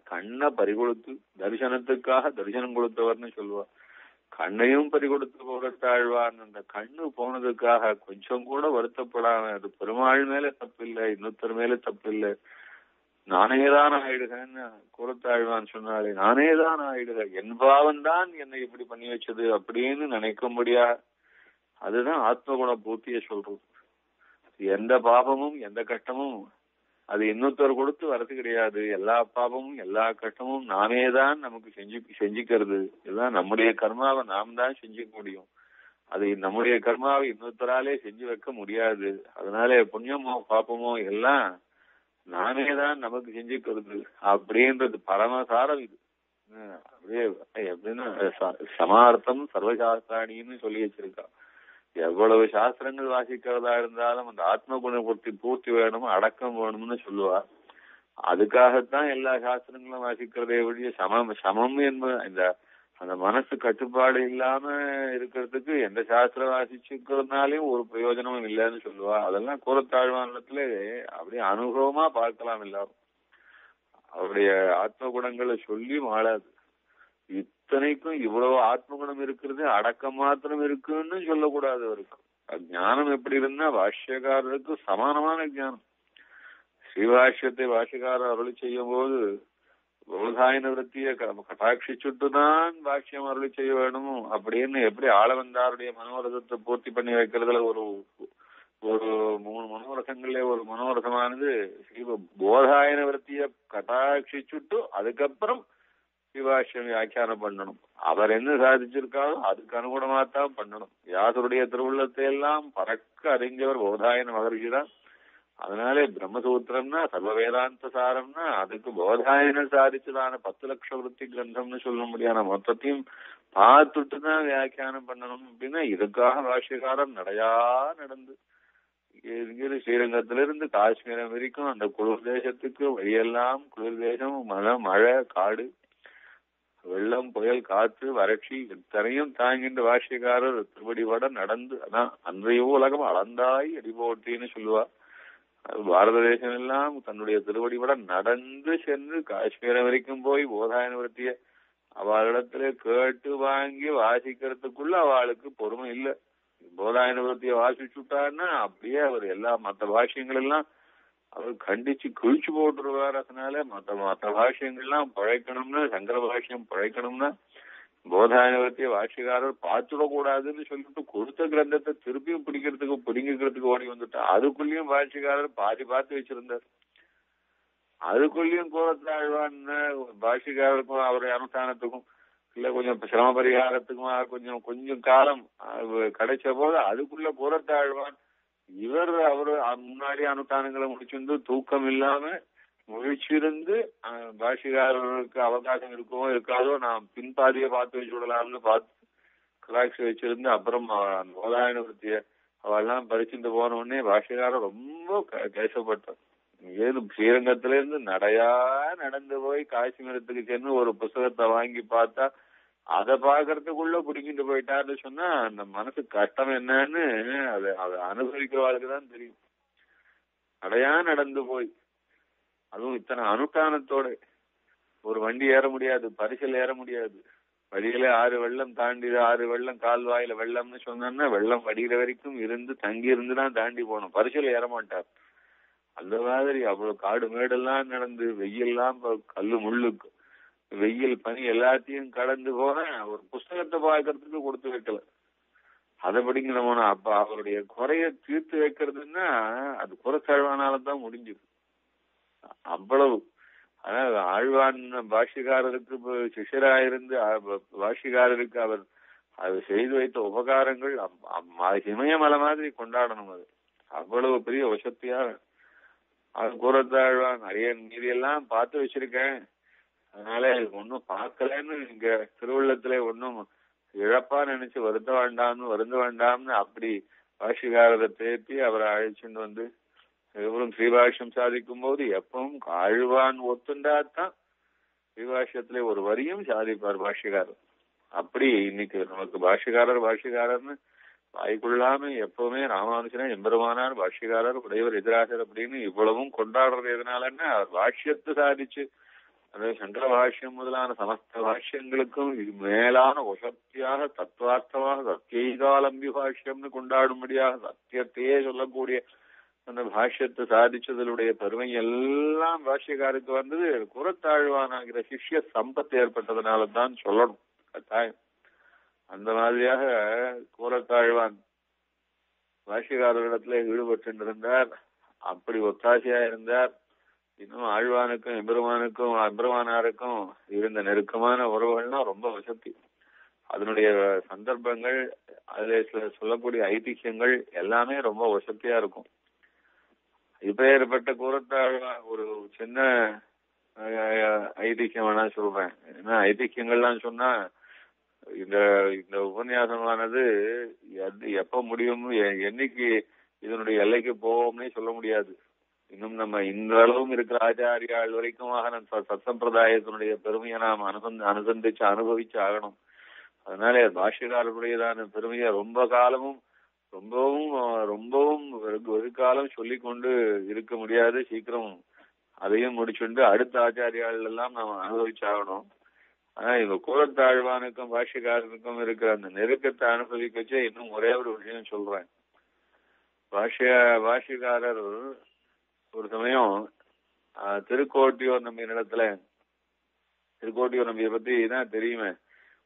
கண்ணை பறிகொடுத்து தரிசனத்துக்காக தரிசனம் கொடுத்தவர்னு சொல்லுவார். கண்ணையும் பறிகொடுத்து கூரத்தாழ்வான் அந்த கண்ணு போனதுக்காக கொஞ்சம் கூட வருத்தப்படாம அது பெருமாள் மேல தப்பில்லை, இன்னொருத்தர் மேல தப்பில்லை, நானேதான் ஆயிடுகன்னு கூரத்தாழ்வான் சொன்னாலே, நானேதான் ஆயிடுக, என் பாவம் தான் என்னை இப்படி பண்ணி வச்சது அப்படின்னு நினைக்கும்படியா. அதுதான் ஆத்மகுண பூர்த்திய சொல்றது. எந்த பாபமும் எந்த கஷ்டமும் அது இன்னொருத்தர் கொடுத்து வரது கிடையாது. எல்லா பாபமும் எல்லா கஷ்டமும் நாமேதான் நமக்கு செஞ்சுக்கிறது. இதுதான் நம்முடைய கர்மாவை நாம் தான் செஞ்சுக்க முடியும். அது நம்முடைய கர்மாவை இன்னொருத்தராலே செஞ்சு வைக்க முடியாது. அதனால புண்ணியமோ பாப்பமோ எல்லாம் நாமேதான் நமக்கு செஞ்சுக்கிறது அப்படின்றது பரமசாரம். இது அப்படியே எப்படின்னா சமார்த்தம் சர்வசாஸ்திராணின்னு சொல்லி வச்சிருக்கா. எவ்வளவு சாஸ்திரங்கள் வாசிக்கிறதா இருந்தாலும் அந்த ஆத்ம குண பூர்த்தி வேணும், அடக்கம் வேணும்னு சொல்லுவா. அதுக்காகத்தான் எல்லா சாஸ்திரங்களும் வாசிக்கிறதே ஒழிய சமம் என்பது இந்த அந்த மனசு கட்டுப்பாடு இல்லாம இருக்கிறதுக்கு எந்த சாஸ்திரம் வாசிச்சுக்கிறதுனாலையும் ஒரு பிரயோஜனமும் இல்லைன்னு சொல்லுவா. அதெல்லாம் கூறத்தாழ்வானத்துல அப்படியே அனுபவமா பார்க்கலாம். எல்லாரும் அவருடைய ஆத்ம குணங்களை சொல்லி மாளாது. இத்தனைக்கும் இவ்வளவு ஆத்ம குணம் இருக்கிறது, அடக்கம் மாத்திரம் இருக்குன்னு சொல்லக்கூடாது. அவருக்கு ஞானம் எப்படி இருந்தா பாஷ்யக்காரருக்கு சமானமான ஞானம். ஸ்ரீபாஷ்யத்தை பாஷ்யக்காரர் அருளி செய்யும் போது போதாயன விருத்திய கட்டாட்சிச்சுட்டுதான் பாஷ்யம் அருளி செய்ய வேணும் அப்படின்னு எப்படி ஆளவந்தாருடைய மனோரதத்தை பூர்த்தி பண்ணி வைக்கிறதுல ஒரு ஒரு 3 மனோரசங்கள்ல ஒரு மனோரசமானது போதாயன விருத்திய கட்டாட்சிச்சுட்டு அதுக்கப்புறம் ஸ்ரீபாஷ்யம் வியாக்கியானம் பண்ணணும். அவர் என்ன சாதிச்சிருக்காரோ அதுக்கு அனுகுணமாத்தான் பண்ணணும். யாசருடைய திருவுள்ளத்தை எல்லாம் பறக்க அறிஞ்சவர் போதாயன மகர்ஷி தான். அதனாலே பிரம்மசூத்திரம்னா சர்வ வேதாந்த சாரம்னா அதுக்கு போதாயன சாதிச்சதான 10 லட்சம் விருத்தி கிரந்தம்னு சொல்ல முடியாத மொத்தத்தையும் பார்த்துட்டு தான் வியாக்கியானம் பண்ணணும். அப்படின்னா இதுக்காக பாஷ்யக்காரன் நடையா நடந்து இங்கிருந்து ஸ்ரீரங்கத்திலிருந்து காஷ்மீரம் வரைக்கும் அந்த குளிர் தேசத்துக்கு வழியெல்லாம் குளிர் தேசம், மழை, காடு, வெள்ளம், புயல், காற்று, வறட்சி இத்தனையும் தாங்கின்ற பாஷ்யக்காரர் திருவடிபட நடந்து, அதான் அன்றைய உலகம் அளந்தாய் அடிபோட்டின்னு சொல்லுவா. பாரத தேசம் எல்லாம் தன்னுடைய திருவடிபட நடந்து சென்று காஷ்மீரம் வரைக்கும் போய் போதாயன விருத்திய அவளிடத்துல கேட்டு வாங்கி வாசிக்கிறதுக்குள்ள அவளுக்கு பொறுமை இல்லை. போதாயன விருத்திய வாசிச்சுட்டான்னா அப்படியே அவர் எல்லா மற்ற பாஷ்யங்கள் எல்லாம் அவர் கண்டிச்சு கிழிச்சு போட்டுருவார். அதனால மற்ற பாஷ்யங்கள்லாம் பழைக்கணும்னா, சங்கர பாஷ்யம் பழைக்கணும்னா போதாயன விருத்திய பாஷ்யக்காரர் பார்த்துடக்கூடாதுன்னு சொல்லிட்டு கொடுத்த கிரந்தத்தை திருப்பியும் பிடிங்கிறதுக்கு ஓடி வந்துட்டா. அதுக்குள்ளேயும் பாஷ்யக்காரர் பாதி பார்த்து வச்சிருந்தார். அதுக்குள்ளேயும் கோலத்தாழ்வான் பாஷ்யக்காரருக்கும் அவருடைய அனுஷ்டானத்துக்கும் இல்ல கொஞ்சம் சிரம பரிகாரத்துக்கும் கொஞ்சம் காலம் கிடைச்ச போது அதுக்குள்ள கோலத்தாழ்வான் அவரு முன்னாடி அனுஷ்டானங்களை முடிச்சிருந்து தூக்கம் இல்லாம முழிச்சிருந்து பாஷிகாரருக்கு அவகாசம் இருக்குமோ இருக்காதோ நான் பின்பாதியை பார்த்து வச்சு விடலாம்னு பார்த்து கலாட்சி வச்சிருந்து அப்புறம் போதாயன விருத்திய அவெல்லாம் பறிச்சுட்டு போன உடனே பாஷிகாரர் ரொம்ப கேசப்பட்டார். ஏது ஸ்ரீரங்கத்தில இருந்து நடையா நடந்து போய் காஷ்மீரத்துக்கு சென்று ஒரு புத்தகத்தை வாங்கி பார்த்தா அதை பாக்குறதுக்குள்ள பிடிக்கிட்டு போயிட்டாருன்னு சொன்னா அந்த மனசு கஷ்டம் என்னன்னு அதை அனுபவிக்கிறவாளுக்கு தான் தெரியும். நடையா நடந்து போய் அதுவும் இத்தனை அனுஷ்டானத்தோட ஒரு வண்டி ஏற முடியாது, பரிசல் ஏற முடியாது. வழியில 6 வெள்ளம் தாண்டி 6 வெள்ளம் கால்வாயில வெள்ளம்னு சொன்னா வெள்ளம் வடிகிற வரைக்கும் இருந்து தங்கி இருந்துதான் தாண்டி போகணும். பரிசல் ஏற மாட்டார். அந்த மாதிரி அவ்வளவு காடு மேடெல்லாம் நடந்து வெயில்லாம் கல்லு முள்ளுக்கு வெயில் பனி எல்லாத்தையும் கடந்து போன ஒரு புஸ்தகத்தை பார்க்கறதுக்கு கொடுத்து வைக்கல. அதை படிக்கணும்னா அப்ப அவருடைய குறைய தீர்த்து வைக்கிறதுன்னா அது குறைத்தாழ்வானால்தான் முடிஞ்சுது. அவ்வளவு அதாவது ஆழ்வான் பாஷ்யக்காரருக்கு சிஷ்யராயிருந்து பாஷ்யக்காரருக்கு அவர் அது செய்து வைத்த உபகாரங்கள் இமயமலை மாதிரி கொண்டாடணும். அது அவ்வளவு பெரிய வசத்தியா அது கூறத்தாழ்வான் நிறைய மீதியெல்லாம் பார்த்து வச்சிருக்கேன். அதனால ஒன்னும் பார்க்கலன்னு இங்க திருவள்ளத்துல ஒன்னும் இழப்பா நினைச்சு வருந்த வேண்டாம்னு அப்படி பாஷ்யக்காரரை தேத்தி அவரை அழைச்சுட்டு வந்து இவரும் ஸ்ரீபாஷ்யம் சாதிக்கும் போது எப்பவும் ஆழ்வான் ஒத்துண்டாத்தான் ஸ்ரீபாஷ்யத்திலே ஒரு வரியும் சாதிப்பார் பாஷ்யக்காரர். அப்படி இன்னைக்கு நமக்கு பாஷ்யக்காரர்னு வாய்க்குள்ளாம எப்பவுமே ராமானுஜனா எம்பெருமானார் பாஷ்யக்காரர் உடையவர் எதிராசர் அப்படின்னு இவ்வளவும் கொண்டாடுறது எதனாலன்னா பாஷ்யத்தை சாதிச்சு அதாவது சங்கர பாஷ்யம் முதலான சமஸ்த பாஷ்யங்களுக்கும் மேலான வசத்தியாக தத்துவார்த்தமாக சத்தியகாலம்பி பாஷ்யம்னு கொண்டாடும்படியாக சத்தியத்தையே சொல்லக்கூடிய அந்த பாஷ்யத்தை சாதிச்சதனுடைய பெருமை எல்லாம் பாஷ்யக்காருக்கு வந்தது குறத்தாழ்வானாகிற சிஷ்ய சம்பத்து ஏற்பட்டதுனாலதான் சொல்லணும் கட்டாயம். அந்த மாதிரியாக கூறத்தாழ்வான் பாஷ்யக்காரர்களிடத்துல ஈடுபட்டு இருந்தார். அப்படி ஒத்தாசையா இருந்தார். இன்னும் ஆழ்வானுக்கும் எம்பெருமானாருக்கும் இருந்த நெருக்கமான உறவுகள்னா ரொம்ப வசதி. அதனுடைய சந்தர்ப்பங்கள் அதுல சொல்லக்கூடிய ஐதிஹ்யங்கள் எல்லாமே ரொம்ப வசதியா இருக்கும். இப்ப ஏற்பட்ட கூறத்தாழ்வான் ஒரு சின்ன ஐதிஹ்யம் வேணா சொல்றேன். ஏன்னா ஐதிஹ்யங்கள்லாம் சொன்னா இந்த இந்த உபன்யாசமானது எப்ப முடியும், என்னைக்கு இதனுடைய எல்லைக்கு போவோம்னே சொல்ல முடியாது. இன்னும் நம்ம இந்த அளவும் இருக்கிற ஆச்சாரியால் வரைக்குமாக நம்ம சத்சம்பிரதாயத்தினுடைய பெருமையை நாம் அனுசந்திச்சு அனுபவிச்சு ஆகணும். அதனால பாஷ்யக்காரருடையதான பெருமையை ரொம்ப காலமும் ரொம்பவும் ரொம்பவும் ஒரு காலம் சொல்லி கொண்டு இருக்க முடியாது. சீக்கிரம் அதையும் முடிச்சுண்டு அடுத்த ஆச்சாரியால் எல்லாம் நாம் அனுபவிச்சாகணும். ஆனா இவ கூறத்தாழ்வானுக்கும் பாஷ்யக்காரருக்கும் இருக்கிற அந்த நெருக்கத்தை அனுபவிக்கச்சே இன்னும் ஒரே ஒரு விஷயம் சொல்றேன். பாஷ்யக்காரர் ஒரு சமயம் திருக்கோட்டியூர் நம்பி இடத்துல, திருக்கோட்டியூர் நம்பியை பத்தி தான் தெரியுமே,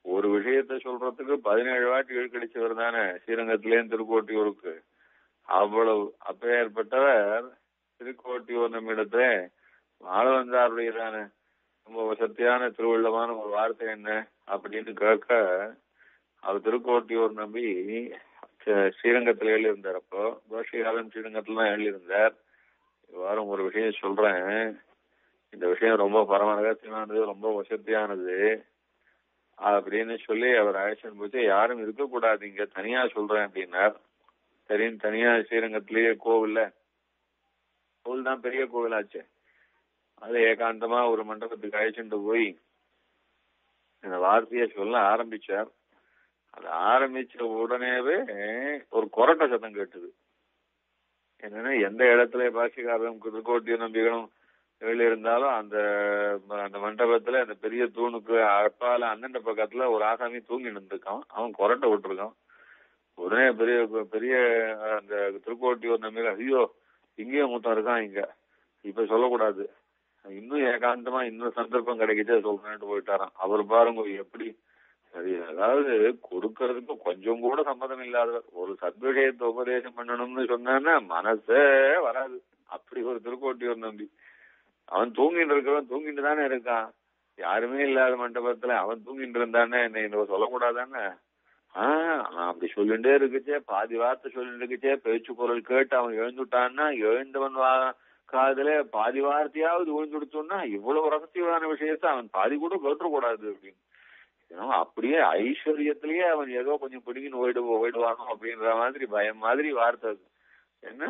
ஒரு விஷயத்த சொல்றதுக்கு 17 வாட்டி இழுக்கடிச்சவர் தானே ஸ்ரீரங்கத்திலேயும் திருக்கோட்டியூருக்கு. அவ்வளவு அப்பேற்பட்டவர் திருக்கோட்டியூர் நம்மிடத்துல ஆளவந்தாருடையதான ரொம்ப வசத்தியான திருவள்ளமான ஒரு வார்த்தை என்ன அப்படின்னு கேட்க, அவர் திருக்கோட்டியூர் நம்பி ஸ்ரீரங்கத்துல எழுதியிருந்தார். அப்போ பாஷ்யகாரன் ஸ்ரீரங்கத்துல தான் எழுதியிருந்தார். வாரம் ஒரு விஷயம் சொல்றேன், இந்த விஷயம் ரொம்ப பரம ரகசியமானது, ரொம்ப வசத்தியானது அப்படின்னு சொல்லி அவர் அழைச்சிட்டு போச்சு. யாரும் இருக்கக்கூடாது, இங்க தனியா சொல்றேன் அப்படின்னார். சரின்னு தனியா ஸ்ரீரங்கத்திலேயே கோவில் தான் பெரிய கோவிலாச்சு, அது ஏகாந்தமா ஒரு மண்டபத்துக்கு அழைச்சிட்டு போய் இந்த வார்த்தைய சொல்ல ஆரம்பிச்சார். அது ஆரம்பிச்ச உடனேவே ஒரு கொரட்ட சத்தம் கேட்டுது. என்னன்னா எந்த இடத்துல பாஷ்யக்காரரும் திருக்கோட்டியூர் நம்பிகளும் இருந்தாலும் அந்த அந்த மண்டபத்துல அந்த பெரிய தூணுக்கு அப்பால அண்ணன் பக்கத்துல ஒரு ஆசாமி தூங்கி நின்றுருக்கான். அவன் கொரட்டை விட்டுருக்கான். உடனே பெரிய பெரிய அந்த திருக்கோட்டியூர் நம்பிகள், ஐயோ இங்கேயும் மூத்தம் இருக்கான், இங்க இப்ப சொல்லக்கூடாது, இன்னும் ஏகாந்தமா இன்னும் சந்தர்ப்பம் கிடைக்கிச்சே சொல்றேன்ட்டு போயிட்டாராம். அவர் பாருங்க எப்படி, அது அதாவது கொடுக்கறதுக்கு கொஞ்சம் கூட சம்மதம் இல்லாதவர். ஒரு சத்விஷயத்தை உபதேசம் பண்ணணும்னு சொன்னா மனசே வராது. அப்படி ஒரு திருக்கோட்டியூர் நம்பி. அவன் தூங்கிட்டு இருக்கிறவன் தூங்கிட்டு தானே இருக்கான், யாருமே இல்லாத மண்டபத்துல அவன் தூங்கிட்டு இருந்தானே, என்ன சொல்லக்கூடாதானே. நான் அப்படி சொல்லிட்டே இருக்குச்சே, பாதி வார்த்தை சொல்லிட்டு இருக்குச்சே, பேச்சு குரல் கேட்டு அவன் எழுந்துட்டான்னா, எழுந்தவன் காதுல பாதி வார்த்தையாவது விழுந்துடுச்சோன்னா இவ்வளவு ரகசியமான விஷயத்த அவன் பாதி கூட கேட்டுக்கூடாது அப்படின்னு. அப்படியே ஐஸ்வர்யத்திலேயே அவன் ஏதோ கொஞ்சம் பிடிக்கின்னு ஓயிடுவானோ அப்படின்ற மாதிரி பயம் மாதிரி வார்த்தை. ஏன்னா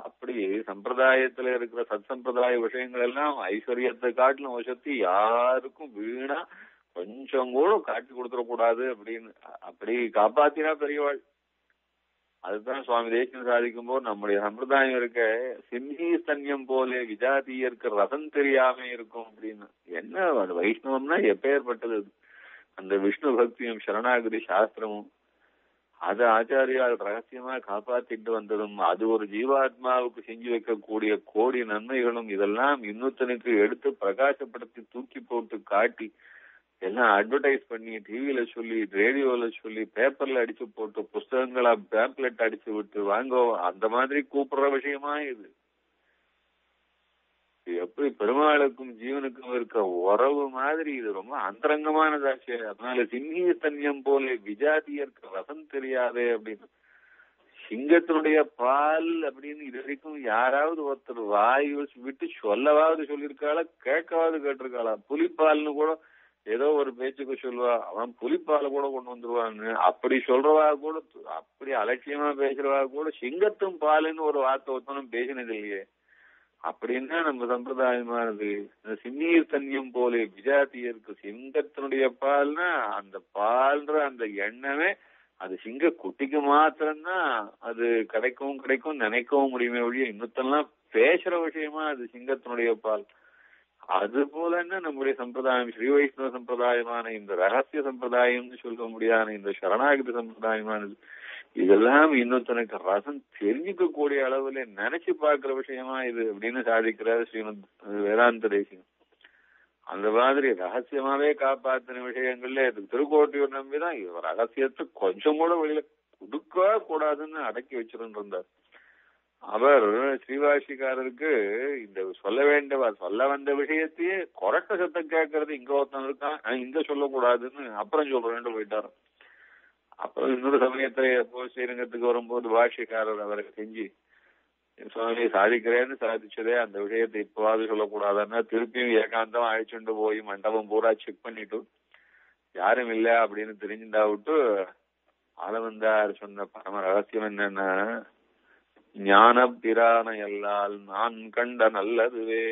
அப்படி சம்பிரதாயத்துல இருக்கிற சத் சம்பிரதாய விஷயங்கள் எல்லாம் ஐஸ்வர்யத்தை காட்டிலும் வசத்தி யாருக்கும் வீணா கொஞ்சம் கூட காட்டி கொடுத்துடக்கூடாது அப்படின்னு அப்படி காப்பாத்தினா பெரியவாள். அதுதான் சுவாமி தேசிகன் சாதிக்கும் போது நம்முடைய சம்பிரதாயம் இருக்க சிம்மி ஸ்தன்யம் போல விஜாதியருக்கு ரசம் தெரியாம இருக்கும் அப்படின்னு. என்ன அது வைஷ்ணவம்னா எப்பேற்பட்டது, அந்த விஷ்ணு பக்தியும் சரணாகதி சாஸ்திரமும் அது ஆச்சாரியால் ரகசியமா காப்பாத்திட்டு வந்ததும், அது ஒரு ஜீவாத்மாவுக்கு செஞ்சு வைக்கக்கூடிய கோடி நன்மைகளும் இதெல்லாம் இன்னொருத்தனுக்கு எடுத்து பிரகாசப்படுத்தி தூக்கி போட்டு காட்டி எல்லாம் அட்வர்டைஸ் பண்ணி டிவியில சொல்லி ரேடியோல சொல்லி பேப்பர்ல அடிச்சு போட்டு புஸ்தகங்களா பேம்ப்லெட் அடிச்சு விட்டு வாங்க அந்த மாதிரி கூப்பிடுற விஷயமா இது. எப்படி பெருமாளுக்கும் ஜீவனுக்கும் இருக்க உறவு மாதிரி இது ரொம்ப அந்தரங்கமானதாச்சு. அதனால சிம்மி தன்யம் போல விஜாதியருக்கு ரசம் தெரியாதே அப்படின்னு. சிங்கத்தினுடைய பால் அப்படின்னு இது வரைக்கும் யாராவது ஒருத்தர் வாயு விட்டு சொல்லவாவது சொல்லியிருக்காளா, கேட்கவாவது கேட்டிருக்காளா? புலிப்பால்னு கூட ஏதோ ஒரு பேச்சுக்கு சொல்லுவா, அவன் புலிப்பால கூட கொண்டு வந்துருவான்னு அப்படி சொல்றவா கூட, அப்படி அலட்சியமா பேசுறவா கூட சிங்கத்தும் பாலுன்னு ஒரு வார்த்தை ஒருத்தனும் பேசினது இல்லையே. அப்படின்னா நம்ம சம்பிரதாயமானது சின்னீர் தன்யம் போல விஜாத்தியருக்கு சிங்கத்தினுடைய பால்னா அந்த பால்ன்ற அந்த எண்ணமே அது சிங்க குட்டிக்கு மாத்திரம்தான் அது கிடைக்கும் நினைக்கவும் முடியுமே ஒழிய இன்னொத்தெல்லாம் பேசுற விஷயமா அது சிங்கத்தினுடைய பால். அது போலன்னா நம்முடைய சம்பிரதாயம் ஸ்ரீ வைஷ்ணவ சம்பிரதாயமான இந்த ரகசிய சம்பிரதாயம்னு சொல்ல முடியாத இந்த சரணாகதி சம்பிரதாயமானது இதெல்லாம் இன்னொருத்தனுக்கு ரசம் தெரிஞ்சுக்க கூடிய அளவுல நினைச்சு பார்க்கிற விஷயமா இது அப்படின்னு சாதிக்கிறார் ஸ்ரீமத் வேதாந்த தேசிகன். அந்த மாதிரி ரகசியமாவே காப்பாத்தின விஷயங்கள்ல திருக்கோட்டியூர் நம்பிதான் ரகசியத்தை கொஞ்சம் கூட வெளியில கொடுக்க கூடாதுன்னு அடக்கி வச்சிருந்தார். அவர் ஸ்ரீவாஷிக்காரருக்கு இந்த சொல்ல வந்த விஷயத்தையே கொரட்ட சத்தம் கேட்கறது இங்க ஒருத்தன் இருக்கான், இங்க சொல்லக்கூடாதுன்னு அப்புறம் சொல்றேன்னு போயிட்டாரு. அப்புறம் இன்னொரு சமயத்துல எப்போ ஸ்ரீரங்கத்துக்கு வரும்போது பாஷ்யக்காரர் அவரை செஞ்சு சுவாமி சாதிக்கிறேன்னு சாதிச்சதே அந்த விஷயத்தை இப்பவாது சொல்லக்கூடாதுன்னா திருப்பியும் ஏகாந்தம் அழைச்சுட்டு போய் மண்டபம் பூரா செக் பண்ணிட்டு யாரும் இல்ல அப்படின்னு தெரிஞ்சுட்டா விட்டு ஆளவந்தார் சொன்ன பரம ரகசியம் என்னன்னா, ஞான பிரான எல்லால் நான் கண்ட நல்லதுவே.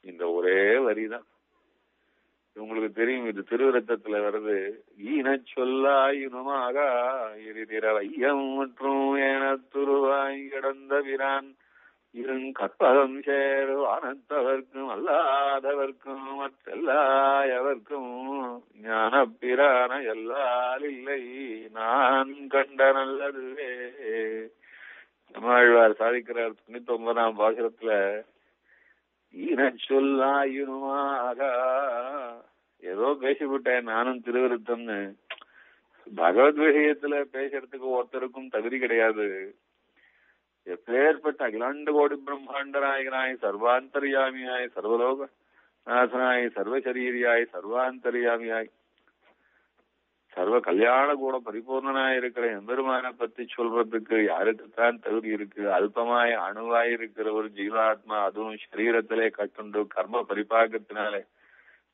இந்த ஒரே வரிதான். உங்களுக்கு தெரியும், இது திருவிரத்தத்துல வருது. ஈன சொல்லாயினுமாக இருதிர வையம் மற்றும் என துருவாய் கிடந்த பிரான் கற்பகம் சேரு ஆனந்தவர்க்கும் அல்லாதவர்க்கும் மற்றெல்லாயவர்க்கும் ஞான பிரான எல்லால் இல்லை நான் கண்ட நல்லதுவே. நம்மாழ்வார் சாதிக்கிறார் 99ஆம் பாசுரத்துல, ஈன சொல்லாயினுமாக. ஏதோ பேசிவிட்டேன் நானும் திருவிருத்தம்னு. பகவத் விஷயத்துல பேசுறதுக்கு ஒருத்தருக்கும் தகுதி கிடையாது. எப்பேற்பட்ட அகிலாண்ட கோடி பிரம்மாண்ட நாயகனாய் சர்வாந்தர்யாமியாய் சர்வலோக நாசனாய் சர்வசரீரியாய் சர்வாந்தர்யாமியாய் சர்வ கல்யாண கூட பரிபூர்ணனாய் இருக்கிற எம்பெருமானை பத்தி சொல்றதுக்கு யாருக்குத்தான் தகுதி இருக்கு? அல்பமாய் அணுவாய் இருக்கிற ஒரு ஜீவாத்மா, அதுவும் சரீரத்திலே கட்டுண்டு கர்ம பரிபாகத்தினாலே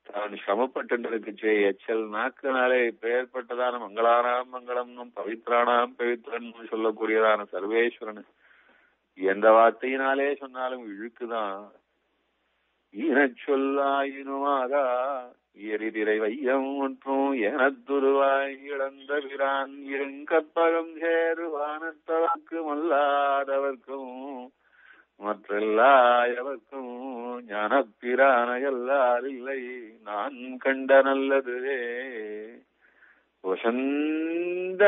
தான் சிரமப்பட்டு எச்சல் நாக்கினாலே பெயர்பட்டதான மங்களானாம் மங்களம்னும் பவித்ரானாம் பவித்ரன் சொல்லக்கூடியதான சர்வேஸ்வரன் எந்த வார்த்தையினாலே சொன்னாலும் இழுக்குதான். ஈன சொல்லாயினுமாக எரிதிரை வையம் மற்றும் எனத்துருவாய் இழந்த பிரான் இருங்கற்பகம் சேருவானத்தவர்க்கும் அல்லாதவர்க்கும் மற்றெல்லாயவர்க்கும் ஞானப்பிரான எல்லார் இல்லை நான் கண்ட நல்லதுவே. வசந்த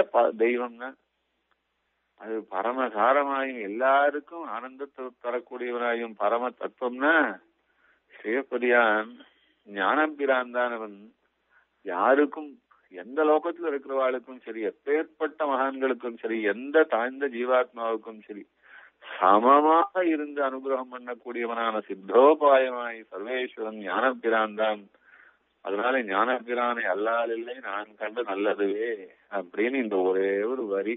தெய்வம்னா அது பரமசாரமாயும் எல்லாருக்கும் ஆனந்தத்தை தரக்கூடியவனாயும் பரம தத்துவம்னா சிவபதியான் ஞானப்பிரான் தானவன். யாருக்கும் எந்த லோகத்துல இருக்கிறவாளுக்கும் சரி, எப்பேற்பட்ட மகான்களுக்கும் சரி, எந்த தாழ்ந்த ஜீவாத்மாவுக்கும் சரி சமமாக இருந்து அனுகிரகம் பண்ணக்கூடியவனான சித்தோபாயமாய் சர்வேஸ்வரன் ஞானப்பிரான் தான். அதனால ஞானப்பிரானை அல்லால் இல்லை நான் கண்டு நல்லதுவே அப்படின்னு இந்த ஒரே ஒரு வரி,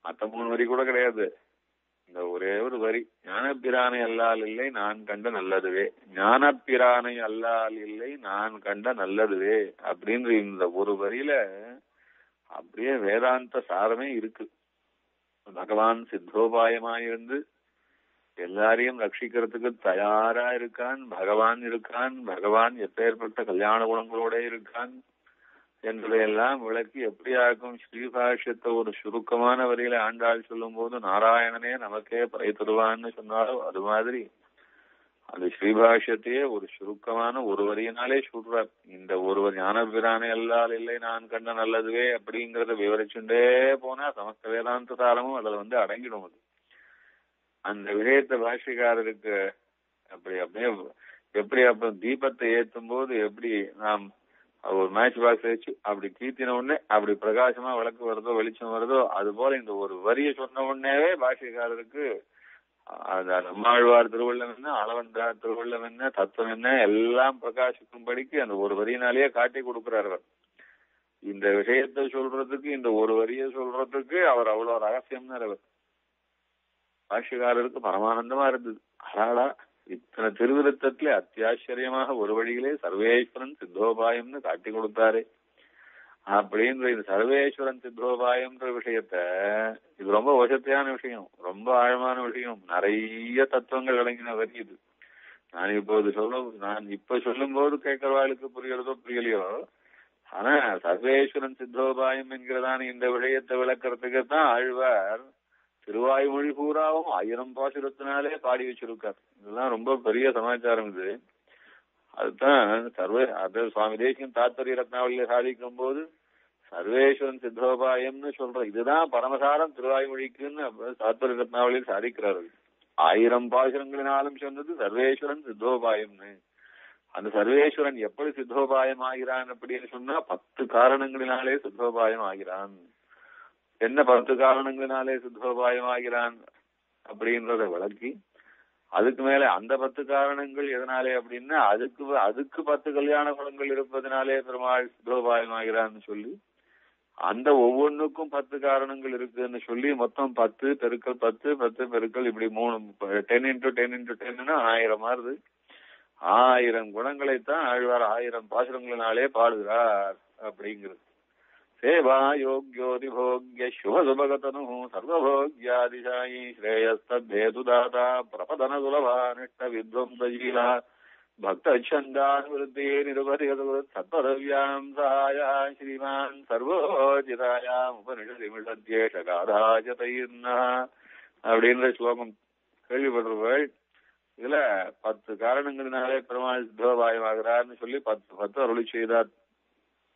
மற்ற 3 வரி கூட கிடையாது, இந்த ஒரே ஒரு வரி, ஞானப்பிரானை அல்லால் இல்லை நான் கண்ட நல்லதுவே, ஞானப்பிரானை அல்லால் இல்லை நான் கண்ட நல்லதுவே அப்படின்ற இந்த ஒரு வரியில அப்படியே வேதாந்த சாரமே இருக்கு. பகவான் சித்தோபாயமாயிருந்து எல்லாரையும் ரட்சிக்கிறதுக்கு தயாரா இருக்கான், பகவான் இருக்கான், பகவான் எப்பேற்பட்ட கல்யாண குணங்களோட இருக்கான் என்பதையெல்லாம் விளக்கி எப்படியாக்கும் ஸ்ரீபாஷ்யத்தை ஒரு சுருக்கமான வரியில ஆண்டாள் சொல்லும் போது நாராயணனே நமக்கே பறை தருவான்னு சொன்னாலும் அது மாதிரி அந்த ஸ்ரீபாஷ்யத்தையே ஒரு சுருக்கமான ஒரு வரியினாலே சொல்றார். இந்த ஒருவர் ஞானபிரானை அல்லால் இல்லை நான் கண்ட நல்லதுவே அப்படிங்கறத விவரிச்சுட்டே போனா சமஸ்த வேதாந்த சாரமும் அதுல அடங்கிடும். அது அந்த விஷயத்த பாஷ்யக்காரருக்கு அப்படி அப்படியே எப்படி அப்ப தீபத்தை ஏற்றும் போது எப்படி நாம் ஒரு மேட்ச் பாக்ஸ் வச்சு அப்படி கீர்த்தின உடனே அப்படி பிரகாசமா விளக்கு வருதோ வெளிச்சம் வருதோ, அது போல இந்த ஒரு வரியை சொன்ன உடனேவே பாஷ்யக்காரருக்கு நம்மாழ்வார் திருவள்ளம் என்ன, அளவந்தார் திருவள்ளம் என்ன, தத்துவம் என்ன எல்லாம் பிரகாசிக்கும்படிக்கு அந்த ஒரு வரியினாலேயே காட்டி கொடுக்கிறார். இந்த விஷயத்தை சொல்றதுக்கு, இந்த ஒரு வரியை சொல்றதுக்கு அவர் அவ்வளவு ரகசியம்னார். அவர் பாஷ்யக்காரருக்கு பரமானந்தமா இருந்தது. அடாடா, இத்தனை திருவிருத்தத்திலே அத்தியாச்சரியமாக ஒரு வழியிலே சர்வேஸ்வரன் சித்தோபாயம்னு காட்டி கொடுத்தாரு அப்படின்ற இந்த சர்வேஸ்வரன் சித்தோபாயம்ன்ற விஷயத்த, இது ரொம்ப வசத்தையான விஷயம், ரொம்ப ஆழமான விஷயம், நிறைய தத்துவங்கள் அடங்கின வரி இது. நான் இப்ப சொல்லும் போது கேட்கிறவாளுக்கு புரியறதோ புரியலையோ, ஆனா சர்வேஸ்வரன் சித்தோபாயம் என்கிறதான இந்த விஷயத்தை விளக்கறதுக்கு தான் ஆழ்வார் திருவாய்மொழி பூராவும் 1000 பாசுரத்தினாலே பாடி வச்சிருக்கார். இதெல்லாம் ரொம்ப பெரிய சமாச்சாரம் இது. அதுதான் சுவாமி தேசிகன் தாத்பரிய ரத்னாவளியில சாதிக்கும் போது சர்வேஸ்வரன் சித்தோபாயம்னு சொல்ற இதுதான் பரமசாரம் திருவாய்மொழிக்குன்னு தாத்பரிய ரத்னாவளியில் சாதிக்கிறார்கள். 1000 பாசுரங்களினாலும் சொன்னது சர்வேஸ்வரன் சித்தோபாயம்னு. அந்த சர்வேஸ்வரன் எப்படி சித்தோபாயம் ஆகிறான் அப்படின்னு சொன்னா 10 காரணங்களினாலே சித்தோபாயம் ஆகிறான். என்ன 10 காரணங்களினாலே சித்தோபாயம் ஆகிறான் அப்படின்றத விளக்கி, அதுக்கு மேல அந்த 10 காரணங்கள் எதனாலே அப்படின்னா அதுக்கு 10 கல்யாண குணங்கள் இருப்பதனாலே பெருமாள் சித்தோபாயம் ஆகிறான்னு சொல்லி, அந்த ஒவ்வொன்றுக்கும் 10 காரணங்கள் இருக்குன்னு சொல்லி மொத்தம் 10 பெருக்கல் 10 10 பெருக்கல் இப்படி 3 10 × 10 × 10ன்னா 1000 ஆறுது. 1000 குணங்களைத்தான் ஆழ்வார் 1000 பாசுரங்களினாலே பாடுகிறார் அப்படிங்கிறது. சேவா யோக்யோதி போக்ய சுபசுபகதனு சர்வபோக்யாதிசாயி ஸ்ரேயஸ்தேதுதாதா பிரபதன சுலபானிஷ்ட வித்வம்சீலா பக்தச்சந்தானுவருத்தே நிருபதிகது சத்பதவ்யாம் சகாயா ஸ்ரீமான் சர்வோஜிதாயாம் உபனிஷதிமிஷத்யேஷ காதாஜதைர்னா அப்படின்ற ஸ்லோகம் கேள்விப்படுறவர்கள். இதுல 10 காரணங்களினாலே பெருமாள் சித்தோபாயமாகிறார்னு சொல்லி 10 அருளி செய்தார்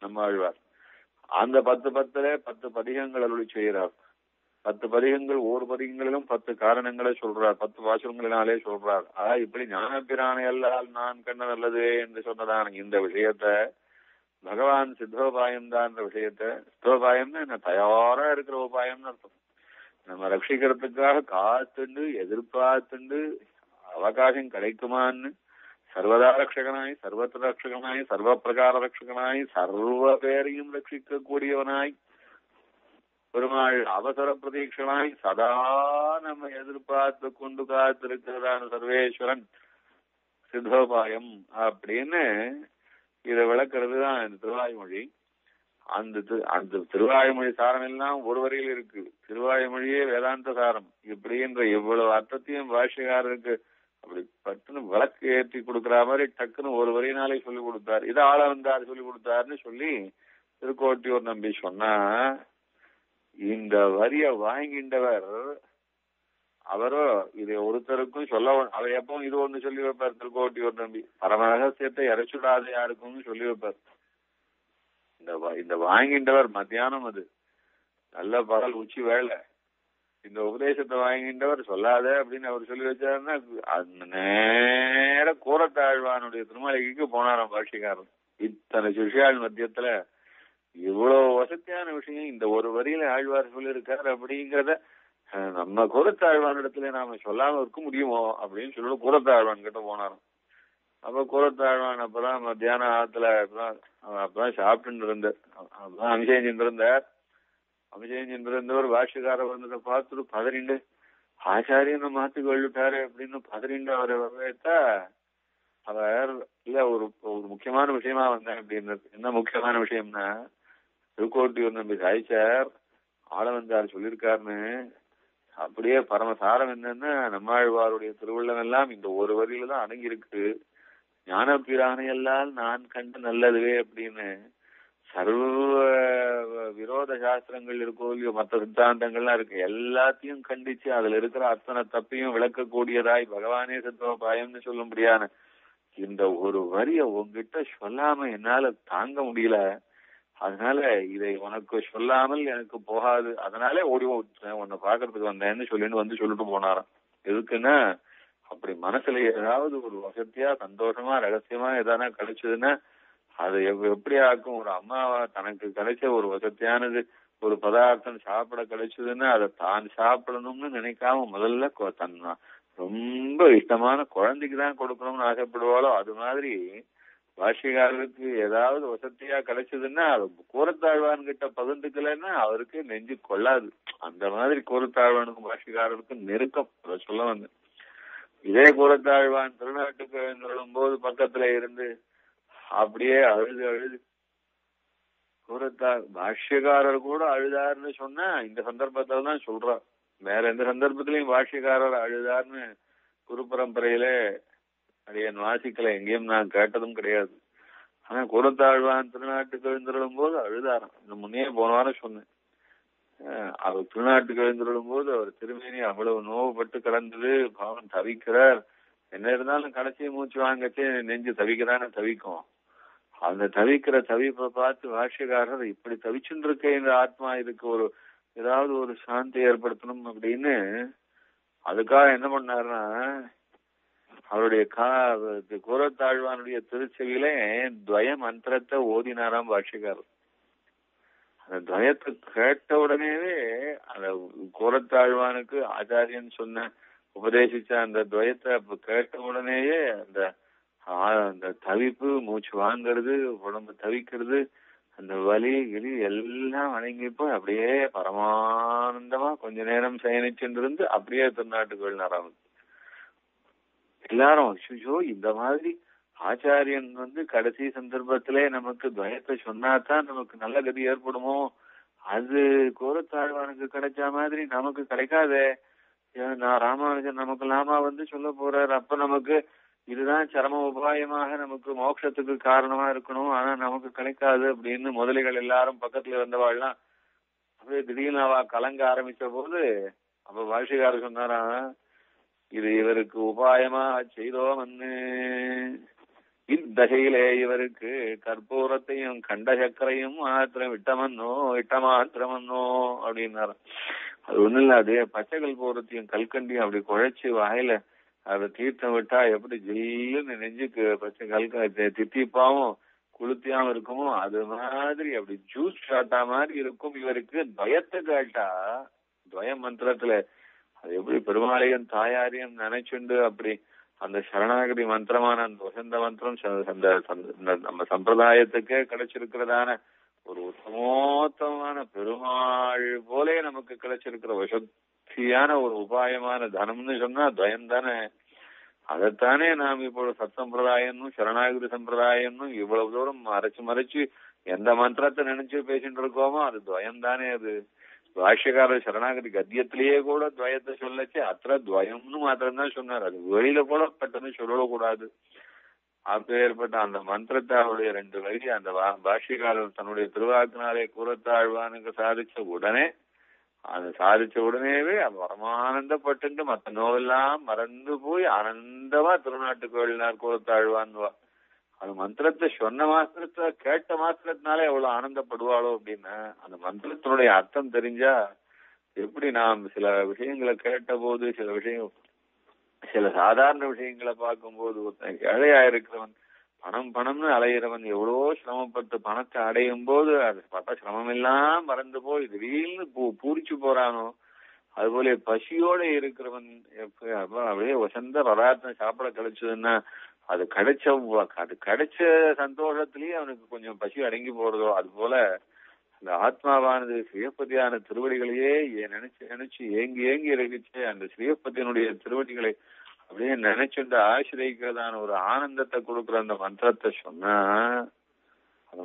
நம்ம ஆழ்வார். அந்த 10 பதிகங்கள் அருளி செய்கிறார். 10 பதிகங்கள், ஒவ்வொரு பதிகங்களிலும் 10 காரணங்களை சொல்றார், 10 வாசகங்களினாலே சொல்றார். இப்படி ஞானப்பிரானை அல்லால் நான் கண்ட நல்லது என்று சொன்னதான இந்த விஷயத்த பகவான் சித்தோபாயம் தான் விஷயத்த, சித்தோபாயம்னு என்ன, தயாரா இருக்கிற உபாயம்னு அர்த்தம். நம்ம ரட்சிக்கிறதுக்காக காத்துண்டு எதிர்பார்த்துண்டு அவகாசம் கிடைக்குமான்னு சர்வதா ரட்சகனாய், சர்வத்திர ரட்சகனாய், சர்வ பிரகார ரட்சகனாய், சர்வ பேரையும் ரட்சிக்க கூடியவனாய், பெருமாள் அவசர பிரதீட்சனாய் சதா நம்ம எதிர்பார்த்து கொண்டு காத்திருக்கிறதான சர்வேஸ்வரன் சித்தோபாயம் அப்படின்னு இதை விளக்குறது தான் இந்த திருவாய்மொழி. அந்த திருவாய்மொழி சாரம் எல்லாம் ஒரு வரியில் இருக்கு. திருவாய்மொழியே வேதாந்த சாரம் இப்படின்ற இவ்வளவு அர்த்தத்தையும் பாஷ்யக்காரருக்கு அப்படி பட்டுன்னு விளக்கு ஏற்றி கொடுக்குற மாதிரி டக்குன்னு ஒரு வரியினாலே சொல்லி கொடுத்தார். இதை ஆள வந்தார் சொல்லி கொடுத்தாருன்னு சொல்லி திருக்கோட்டியூர் நம்பி சொன்னா, இந்த வரிய வாங்கின்றவர் அவரோ இதை ஒருத்தருக்கும் சொல்ல, அவர் எப்பவும் இது ஒண்ணு சொல்லி வைப்பார். திருக்கோட்டியூர் நம்பி பரம ரகசியத்தை இறைச்சுடாத யாருக்கும் சொல்லி வைப்பார். இந்த வாங்கின்றவர் மத்தியானம், அது நல்ல பகல் உச்சி வேலை, இந்த உபதேசத்தை வாங்கின்றவர் சொல்லாத அப்படின்னு அவர் சொல்லி வச்சாருன்னா அந்த நேர கூரத்தாழ்வானுடைய திருமலைக்கு போனாராம் பாஷ்யக்காரன். இத்தனை சிஷ்யாள் மத்தியத்துல இவ்வளவு வசதியான விஷயம் இந்த ஒரு வரியில ஆழ்வார் சொல்லியிருக்காரு அப்படிங்கிறத நம்ம கூரத்தாழ்வானிடத்துல நாம சொல்லாம இருக்க முடியுமோ அப்படின்னு சொல்லி கூரத்தாழ்வான் கிட்ட போனாராம். அப்ப கூரத்தாழ்வான் அப்பதான் மத்தியானம் ஆத்துல அப்பதான் சாப்பிட்டு இருந்தார். அப்பதான் அபிஷேகம் இருந்தார். அபிஷேகம் இருந்தவர் பாஷ்யக்காரர் வந்ததை பார்த்துட்டு பதறிண்டு ஆச்சாரியனை மாத்தி கொள்ளிட்டாரு அப்படின்னு பதறிண்டு அவரை வரவேற்றா, அவர் இல்ல ஒரு முக்கியமான விஷயமா வந்தேன் அப்படின்னு. என்ன முக்கியமான விஷயம்னா, திருக்கோட்டியூர் நம்பி சாய்ச்சார் ஆள வந்தார் சொல்லியிருக்காருன்னு. அப்படியே பரமசாரம் என்னன்னா, நம்மாழ்வாருடைய திருவுள்ளம் எல்லாம் இந்த ஒரு வரியில தான் அடங்கி இருக்கு. ஞான பிரானையெல்லாம் நான் கண்டு நல்லதுவே அப்படின்னு சர்வ விரோத சாஸ்திரங்கள் இருக்கோ இல்லையோ, மற்ற சித்தாந்தங்கள்லாம் இருக்கு, எல்லாத்தையும் கண்டிச்சு அதுல இருக்கிற அத்தனை தப்பையும் விளக்கக்கூடியதாய் பகவானே சித்தோபாயம்னு சொல்லும்படியான இந்த ஒரு வரிய உங்ககிட்ட சொல்லாம என்னால தாங்க முடியல. அதனால இதை உனக்கு சொல்லாமல் எனக்கு போகாது, அதனாலே ஓடி உன்னை பாக்குறதுக்கு வந்தேன்னு சொல்லிட்டு போனாராம். எதுக்குன்னா, அப்படி மனசுல ஏதாவது ஒரு வசதியா சந்தோஷமா ரகசியமா எதானா கிடைச்சதுன்னா அது எப்படி ஆக்கும். ஒரு அம்மாவா தனக்கு கிடைச்ச ஒரு வசதியானது ஒரு பதார்த்தம் சாப்பிட கிடைச்சதுன்னா அதை தான் சாப்பிடணும்னு நினைக்காம முதல்ல தன் ரொம்ப இஷ்டமான குழந்தைக்கு தான் கொடுக்கணும்னு ஆசைப்படுவாளோ, அது மாதிரி பாஷ்யக்காரருக்கு ஏதாவது வசதியா கிடைச்சதுன்னா அது கூரத்தாழ்வான் கிட்ட பகிர்ந்துக்கலன்னா அவருக்கு நெஞ்சு கொள்ளாது. அந்த மாதிரி கூரத்தாழ்வானுக்கும் பாஷ்யக்காரருக்கும் நெருக்கம். அதை சொல்ல வந்து இதே கூரத்தாழ்வான் திருநாட்டுக்கு எழுந்துள்ளும் போது பக்கத்துல இருந்து அப்படியே அழுது பாஷ்யக்காரர் கூட அழுதாருன்னு சொன்னா இந்த சந்தர்ப்பத்துல தான் சொல்றார். வேற எந்த சந்தர்ப்பத்திலையும் பாஷ்யக்காரர் அழுதாருன்னு குரு பரம்பரையிலே என் வாசிக்கல, எங்கேயும் நான் கேட்டதும் கிடையாது. ஆனா கூரத்தாழ்வான் திருநாட்டுக்கு எழுந்துள்ளும் போது அழுதாராம். இந்த முன்னே போன வாரம் சொன்னேன். அவர் திருநாட்டுக்கு எழுந்துள்ளும் போது அவர் திருமேனி அவ்வளவு நோவுபட்டு கிடந்தது. பாவம் தவிக்கிறார். என்ன இருந்தாலும் கடைசி மூச்சு வாங்கச்சே நெஞ்சு தவிக்கிறான்னு தவிக்கும். அந்த தவிக்கிற தவிப்பை பார்த்து பாஷ்யக்காரர் இப்படி தவிச்சுட்டு இருக்க இந்த ஆத்மா இதுக்கு ஒரு ஏதாவது ஒரு சாந்தி ஏற்படுத்தணும் அப்படின்னு அதுக்காக என்ன பண்ணாருன்னா, அவருடைய கூரத்தாழ்வானுடைய திருச்செவியிலே துவய மந்திரத்தை ஓதினாராம் பாஷ்யக்காரர். அந்த துவயத்தை கேட்ட உடனேவே அந்த கூரத்தாழ்வானுக்கு ஆச்சாரியன் சொன்ன உபதேசிச்ச அந்த துவயத்தை கேட்ட உடனேயே அந்த தவிப்பு, மூச்சு வாங்கிறது, உடம்பு தவிக்கிறது, அந்த வலி கிளி எல்லாம் அடங்கிப்போ அப்படியே பரமானந்தமா கொஞ்ச நேரம் சயனிச்சுட்டு அப்படியே திருநாட்டுக்கு வெளிநராம எல்லாரும் ஐயோ இந்த மாதிரி ஆச்சாரியன் கடைசி சந்தர்ப்பத்திலே நமக்கு துவயத்தை சொன்னாதான் நமக்கு நல்ல கதி ஏற்படுமோ, அது கோரத்தாழ்வானுக்கு கிடைச்ச மாதிரி நமக்கு கிடைக்காதே. நான் ராமானுஜன் நமக்கு லாமா சொல்ல போறாரு, அப்ப நமக்கு இதுதான் சரம உபாயமாக நமக்கு மோட்சத்துக்கு காரணமா இருக்கணும், ஆனா நமக்கு கிடைக்காது அப்படின்னு முதலிகள் எல்லாரும் பக்கத்துல இருந்தவாள்லாம் அப்படியே திடீர்னு அவ கலங்க ஆரம்பிச்ச போது அப்ப பாஷிகாரர் சொன்னாராம், இது இவருக்கு உபாயமா செய்தோம் இத்தகையிலே இவருக்கு கற்பூரத்தையும் கண்ட சக்கரையும் மாத்திரம் இட்டமாத்திரமன்னோ அப்படின்னாராம். அது ஒண்ணு இல்ல, அதே பச்சை கற்பூரத்தையும் கல்கண்டியும் அப்படி குழைச்சு வாயில அதை தீர்த்தம் விட்டா எப்படி ஜில்லுன்னு நெஞ்சுக்கு பச்சை தித்திப்பாவும் குளுத்தியாவும் இருக்குமோ அது மாதிரி அப்படி ஜூஸ் ஷாட்டா மாதிரி இருக்கும். இவருக்கு துவயத்தை கேட்டா துவய மந்திரத்துல அது எப்படி பெருமாளையும் தாயாரையும் நினைச்சுண்டு அப்படி அந்த சரணாகதி மந்திரமான அந்த வசந்த மந்திரம் நம்ம சம்பிரதாயத்துக்கே கிடைச்சிருக்கிறதான ஒரு உத்தமோத்தமான பெருமாள் போலே நமக்கு கிடைச்சிருக்கிற வசத்தியான ஒரு உபாயமான தனம்னு சொன்னா துவயம் தானே. அதைத்தானே நாம் இப்போ சத்சம்பிரதாயம்னு சரணாகதி சம்பிரதாயம்னு இவ்வளவு தூரம் மறைச்சு எந்த மந்திரத்தை நினைச்சு பேசிட்டு இருக்கோமோ அது துவயம் தானே. அது பாஷ்யக்காரர் சரணாகதி கத்தியத்திலேயே கூட துவயத்தை சொல்லச்சு அத்த துவயம்னு மாத்திரம்தான் சொன்னார், அது வெளியில கூட பட்டன்னு சொல்லக்கூடாது. அப்பேற்பட்ட அந்த மந்திரத்தை அவருடைய 2 வரி அந்த பாஷ்யக்காரர் தன்னுடைய திருவாக்கினாலே கூறத்தாழ்வானுக்கு சாதிச்ச உடனேவே பரமானந்தப்பட்டு மத்த நோவெல்லாம் மறந்து போய் ஆனந்தமா திருநாட்டுக்கு வெளினார் கூறத்தாழ்வான்வா. அந்த மந்திரத்தை சொன்ன மாத்திரத்தை கேட்ட மாத்திரத்தினாலே எவ்வளவு ஆனந்தப்படுவாளோ அப்படின்னா அந்த மந்திரத்தினுடைய அர்த்தம் தெரிஞ்சா எப்படி நாம் சில விஷயங்களை கேட்ட போது சில சாதாரண விஷயங்களை பார்க்கும்போது ஏழையா இருக்கிறவன் பணம்னு அலையிறவன் எவ்வளோ சிரமப்பட்டு பணத்தை அடையும் போது அது பார்த்தா சிரமம் எல்லாம் மறந்து போய் திடீர்னு பூரிச்சு போறானோ, அதுபோல பசியோட இருக்கிறவன் அப்படியே வசந்த பதார்த்தம் சாப்பிட கிடைச்சதுன்னா அது கிடைச்ச சந்தோஷத்திலேயே அவனுக்கு கொஞ்சம் பசி அடங்கி போறதோ, அது போல அந்த ஆத்மாவானது ஸ்ரீயப்பதியான திருவடிகளையே நினைச்சு ஏங்கி இருந்துச்சு. அந்த ஸ்ரீயப்பதியினுடைய திருவடிகளை அப்படியே நினைச்சுட்டு ஆசிரியக்கிறதான ஒரு ஆனந்தத்தை கொடுக்குற அந்த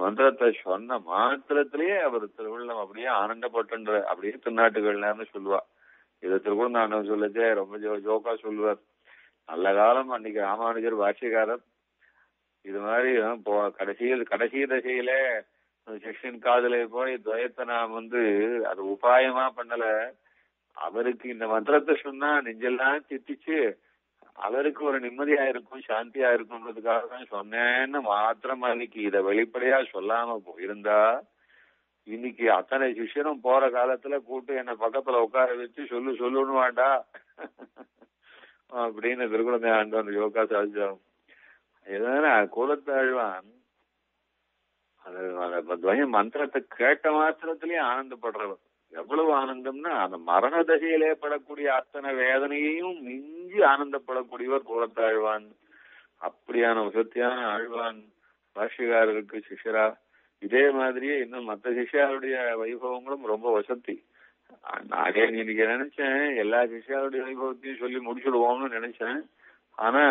மந்திரத்தை சொன்ன மாத்திரத்திலேயே அவர் திருவள்ளம் அப்படியே ஆனந்தப்பட்டுன்ற அப்படியே திருநாட்டுகள்னு சொல்லுவா. இதை திருக்குறள் சொல்லச்சே ரொம்ப ஜோக்கா சொல்லுவார். நல்ல காலம் அன்னைக்கு ராமானுஜர் பாஷ்யக்காரர் இது மாதிரி கடைசி தசையில சிஷ்யன் காதல போய் துவயத்தை நாம் அது உபாயமா பண்ணல, அவருக்கு இந்த மந்திரத்தை சொன்னா நெஞ்செல்லாம் திட்டிச்சு அவருக்கு ஒரு நிம்மதியா இருக்கும் சாந்தியா இருக்கும்ன்றதுக்காக தான் சொன்னேன்னு மாத்திரம் அன்னைக்கு இதை வெளிப்படையா சொல்லாம போயிருந்தா இன்னைக்கு அத்தனை சிஷ்யனும் போற காலத்துல கூட்டு என்ன பக்கத்துல உட்கார வச்சு சொல்லுன்னு வாண்டா அப்படின்னு திருக்குழந்தை ஆண்டவன் யோகா சாதிச்சான். எதனா கூலத்தாழ்வான் அந்த மந்திரத்தை கேட்ட மாத்திரத்திலேயே ஆனந்தப்படுறவர். எவ்வளவு ஆனந்தம்னா அந்த மரண தசையிலே படக்கூடிய அத்தனை வேதனையையும் மிஞ்சி ஆனந்தப்படக்கூடியவர் கூலத்தாழ்வான். அப்படியான வசத்தியான ஆழ்வான் பாஷ்யக்காரருக்கு சிஷ்யரா. இதே மாதிரியே இன்னும் மற்ற சிஷ்யாருடைய வைபவங்களும் ரொம்ப வசத்தி. நானே இன்னைக்கு நினைச்சேன் எல்லா சிஷ்யாருடைய வைபவத்தையும் சொல்லி முடிச்சுடுவோம்னு நினைச்சேன். ஆனா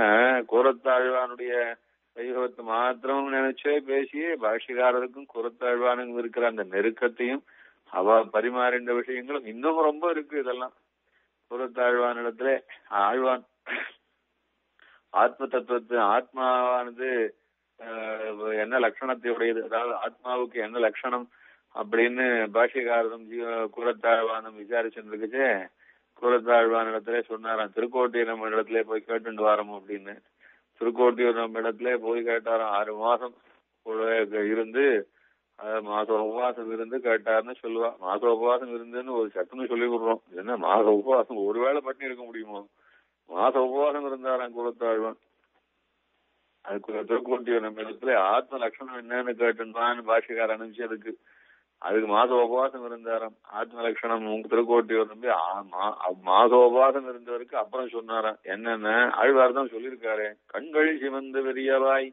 கூரத்தாழ்வானுடைய வைபவத்தை மாத்திரம் நினைச்சே பேசியே பாஷ்யக்காரருக்கும் கூரத்தாழ்வானுக்கும் இருக்கிற அந்த நெருக்கத்தையும் அவ பரிமாறின்ற விஷயங்களும் இன்னும் ரொம்ப இருக்கு. இதெல்லாம் கூரத்தாழ்வான் இடத்துல ஆழ்வான் ஆத்ம தத்துவத்து ஆத்மாவானது என்ன லட்சணத்தை உடையது, அதாவது ஆத்மாவுக்கு என்ன லட்சணம் அப்படின்னு பாஷ்யக்காரரும் கூரத்தாழ்வானும் விசாரிச்சுருக்குச்சு. கூரத்தாழ்வான் இடத்துல சொன்னாராம், திருக்கோட்டியூர் நம்ம இடத்துல போய் கேட்டுட்டு வரோம் அப்படின்னு. திருக்கோட்டியூர் நம்ம இடத்துல போய் கேட்டாராம். 6 மாசம் இருந்து மாசம் உபவாசம் இருந்து கேட்டாருன்னு சொல்லுவா. மாச உபவாசம் இருந்துன்னு ஒரு சட்டுன்னு சொல்லி விடுறோம். என்ன மாச உபவாசம் ஒருவேளை பண்ணி இருக்க முடியுமோ? மாச உபவாசம் இருந்தாராம் கூரத்தாழ்வான். அதுக்கு திருக்கோட்டியூர் நம்ம இடத்துல ஆத்ம லட்சணம் என்னன்னு கேட்டுன்னு பாஷ்யக்கார அனுப்பிச்சதுக்கு அதுக்கு மாச உபவாசம் இருந்தாராம். ஆத்ம லட்சணம் திருக்கோட்டியூர் நம்பி மாச உபவாசம் இருந்தவருக்கு அப்புறம் சொன்னாராம். என்னென்ன ஆழ்வார் தான் சொல்லியிருக்காரு. கண்கள் சிவந்து பெரியவாய்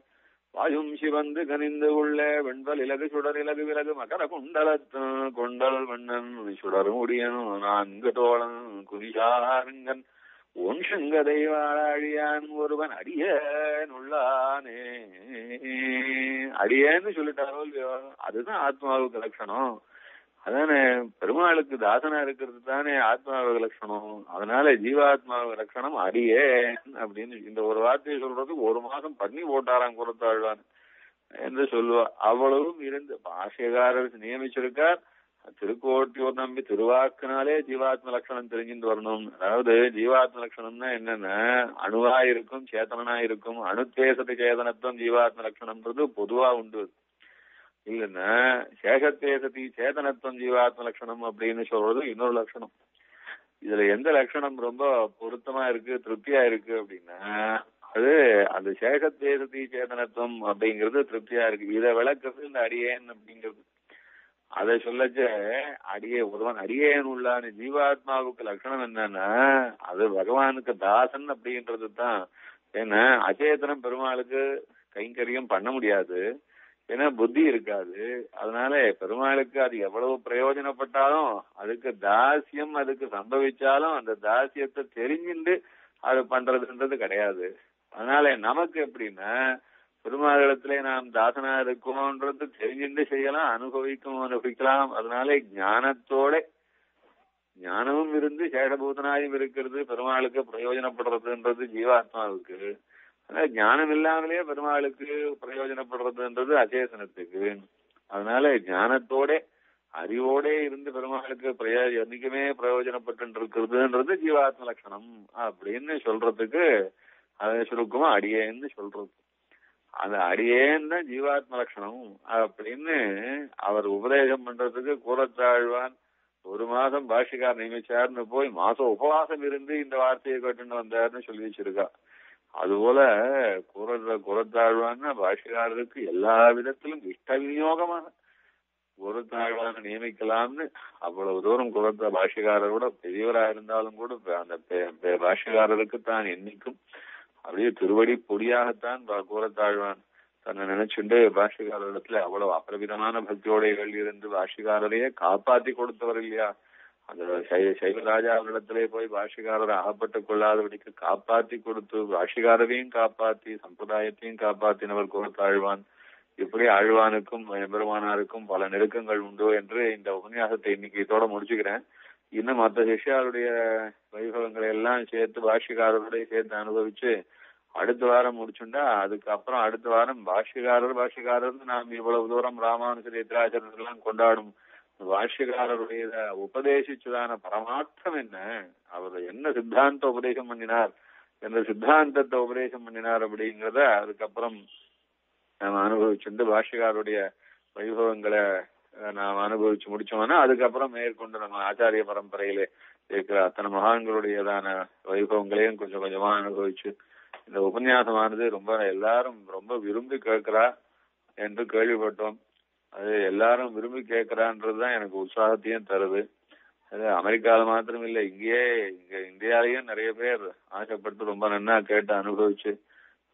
வாயும் சிவந்து கனிந்து உள்ள வெண்பல் இலகு சுடர் இலகு விலகு மகர கொண்டல் மன்னன் சுடர் முடியன் 4 தோழன் குதிசாருங்கன் உன் சங்கதை வாழாழியான் ஒருவன் அடியேன் உள்ளானே. அடியேன்னு சொல்லிட்டாரோ இல்லையோ, அதுதான் ஆத்மாவுக்கு லட்சணம். அதானே பெருமாளுக்கு தாசனா இருக்கிறது தானே ஆத்மாவுக்கு லட்சணம். அதனால ஜீவாத்மாவுக்கு லட்சணம் அடியேன் அப்படின்னு இந்த ஒரு வார்த்தையை சொல்றதுக்கு 1 மாசம் பண்ணி போட்டாராம் கூறத்தாழ்வான் என்று சொல்லுவா. அவ்வளவும் இருந்து பாஷ்யக்காரர் நியமிச்சிருக்கார். திருக்கோட்டியூர் நம்பி திருவாக்குனாலே ஜீவாத்ம லட்சணம் தெரிஞ்சுட்டு வரணும். அதாவது ஜீவாத்ம லட்சணம்னா என்னன்னா அணுவா இருக்கும், சேத்தனா இருக்கும். அணுத்தேசத்து சேதனத்துவம் ஜீவாத்ம லட்சணம்ன்றது பொதுவா உண்டு. இல்லைன்னா சேஷத்தேசத்தி சேதனத்துவம் ஜீவாத்ம லட்சணம் அப்படின்னு சொல்றது இன்னொரு லட்சணம். இதுல எந்த லட்சணம் ரொம்ப பொருத்தமா இருக்கு, திருப்தியா இருக்கு அப்படின்னா அது அந்த சேஷத்தேசத்தி சேதனத்துவம் அப்படிங்கிறது திருப்தியா இருக்கு. இதை விளக்குறது இந்த அடியேன் அப்படிங்கிறது. அதை சொல்லச்ச ஒருவன் அடியேன் உள்ளான ஜீவாத்மாவுக்கு லட்சணம் என்னன்னா அது பகவானுக்கு தாசன் அப்படின்றது தான். ஏன்னா அச்சேதனம் பெருமாளுக்கு கைங்கரியம் பண்ண முடியாது, ஏன்னா புத்தி இருக்காது. அதனால பெருமாளுக்கு அது எவ்வளவு பிரயோஜனப்பட்டாலும் அதுக்கு தாசியம் அதுக்கு சம்பவிச்சாலும் அந்த தாசியத்தை தெரிஞ்சுட்டு அது பண்றதுன்றது கிடையாது. அதனால நமக்கு எப்படின்னா பெருமாளிடத்திலே நாம் தாசனா இருக்கோம்ன்றது தெரிஞ்சுட்டு செய்யலாம், அனுபவிக்கலாம். அதனால ஞானமும் இருந்து சேஷபூதனாயும் இருக்கிறது பெருமாளுக்கு பிரயோஜனப்படுறதுன்றது ஜீவாத்மாவுக்கு. அதனால ஞானம் இல்லாமலே பெருமாளுக்கு பிரயோஜனப்படுறதுன்றது அச்சேதனத்துக்கு. அதனால ஞானத்தோட அறிவோட இருந்து பெருமாளுக்கு என்னைக்குமே பிரயோஜனப்பட்டு இருக்கிறதுன்றது ஜீவாத்ம லட்சணம் அப்படின்னு சொல்றதுக்கு அதை சுருக்கமா அடியேன்னு சொல்றது. அந்த அடியேன் தான் ஜீவாத்ம லட்சணம் அப்படின்னு அவர் உபதேசம் பண்றதுக்கு கூறத்தாழ்வான் 1 மாசம் பாஷிகார் நியமிச்சார்னு போய் மாசம் உபவாசம் இருந்து இந்த வார்த்தையை கேட்டுன்னு வந்தாருன்னு சொல்லி வச்சிருக்கா. அதுபோல கூறத்தாழ்வான்னா பாஷிகாரருக்கு எல்லா விதத்திலும் இஷ்ட விநியோகமாக கூறத்தாழ்வான நியமிக்கலாம்னு அவ்வளவு தூரம் பாஷிகாரரோட பெரியவராக இருந்தாலும் கூட அந்த பாஷிகாரருக்கு தான் என்னைக்கும் அப்படியே திருவடி பொடியாகத்தான் கூறத்தாழ்வான் தன்னை நினைச்சுண்டு பாஷிகாரரிடத்துல அவ்வளவு அபரிமிதமான பக்தியோட இருந்து பாஷிகாரரையே காப்பாத்தி கொடுத்தவர் இல்லையா. அந்த சைவராஜா அவரிடத்திலே போய் பாஷிகாரரை அகப்பட்டுக் கொள்ளாதபடிக்கு காப்பாத்தி கொடுத்து பாஷிகாரரையும் காப்பாத்தி சம்பிரதாயத்தையும் காப்பாத்தினவர் கூறத்தாழ்வான். இப்படி ஆழ்வானுக்கும் எம்பெருமானாருக்கும் பல நெருக்கங்கள் உண்டு என்று இந்த உபன்யாசத்தை இன்னைக்கு இதோட முடிச்சுக்கிறேன். இன்னும் மற்ற சிஷ்யாருடைய வைபவங்களை எல்லாம் சேர்த்து பாஷிகாரருடைய சேர்த்து அனுபவிச்சு அடுத்த வாரம் முடிச்சுண்டா அதுக்கப்புறம் அடுத்த வாரம் பாஷிகாரர் நாம் இவ்வளவு தூரம் ராமானுஜர் எதிராஜர் எல்லாம் கொண்டாடும் பாஷிகாரருடைய உபதேசிச்சதான பரமார்த்தம் என்ன, அவர் என்ன சித்தாந்த உபதேசம் பண்ணினார், என்ற சித்தாந்தத்தை உபதேசம் பண்ணினார் அப்படிங்கிறத அதுக்கப்புறம் நாம் அனுபவிச்சுண்டு பாஷிகாருடைய வைபவங்களை நாம் அனுபவிச்சு முடிச்சோம்னா அதுக்கப்புறம் மேற்கொண்டு நம்ம ஆச்சாரிய பரம்பரையில இருக்கிற அத்தனை மகான்களுடையதான வைபவங்களையும் கொஞ்சம் கொஞ்சமா அனுபவிச்சு இந்த உபன்யாசமானது எல்லாரும் ரொம்ப விரும்பி கேட்கிறா என்று கேள்விப்பட்டோம். அது எல்லாரும் விரும்பி கேட்கிறான்றதுதான் எனக்கு உற்சாகத்தையும் தருது. அது அமெரிக்கால மாத்திரம் இல்லை, இங்க இந்தியாலயும் நிறைய பேர் ஆசைப்பட்டு ரொம்ப நன்னா கேட்டு அனுபவிச்சு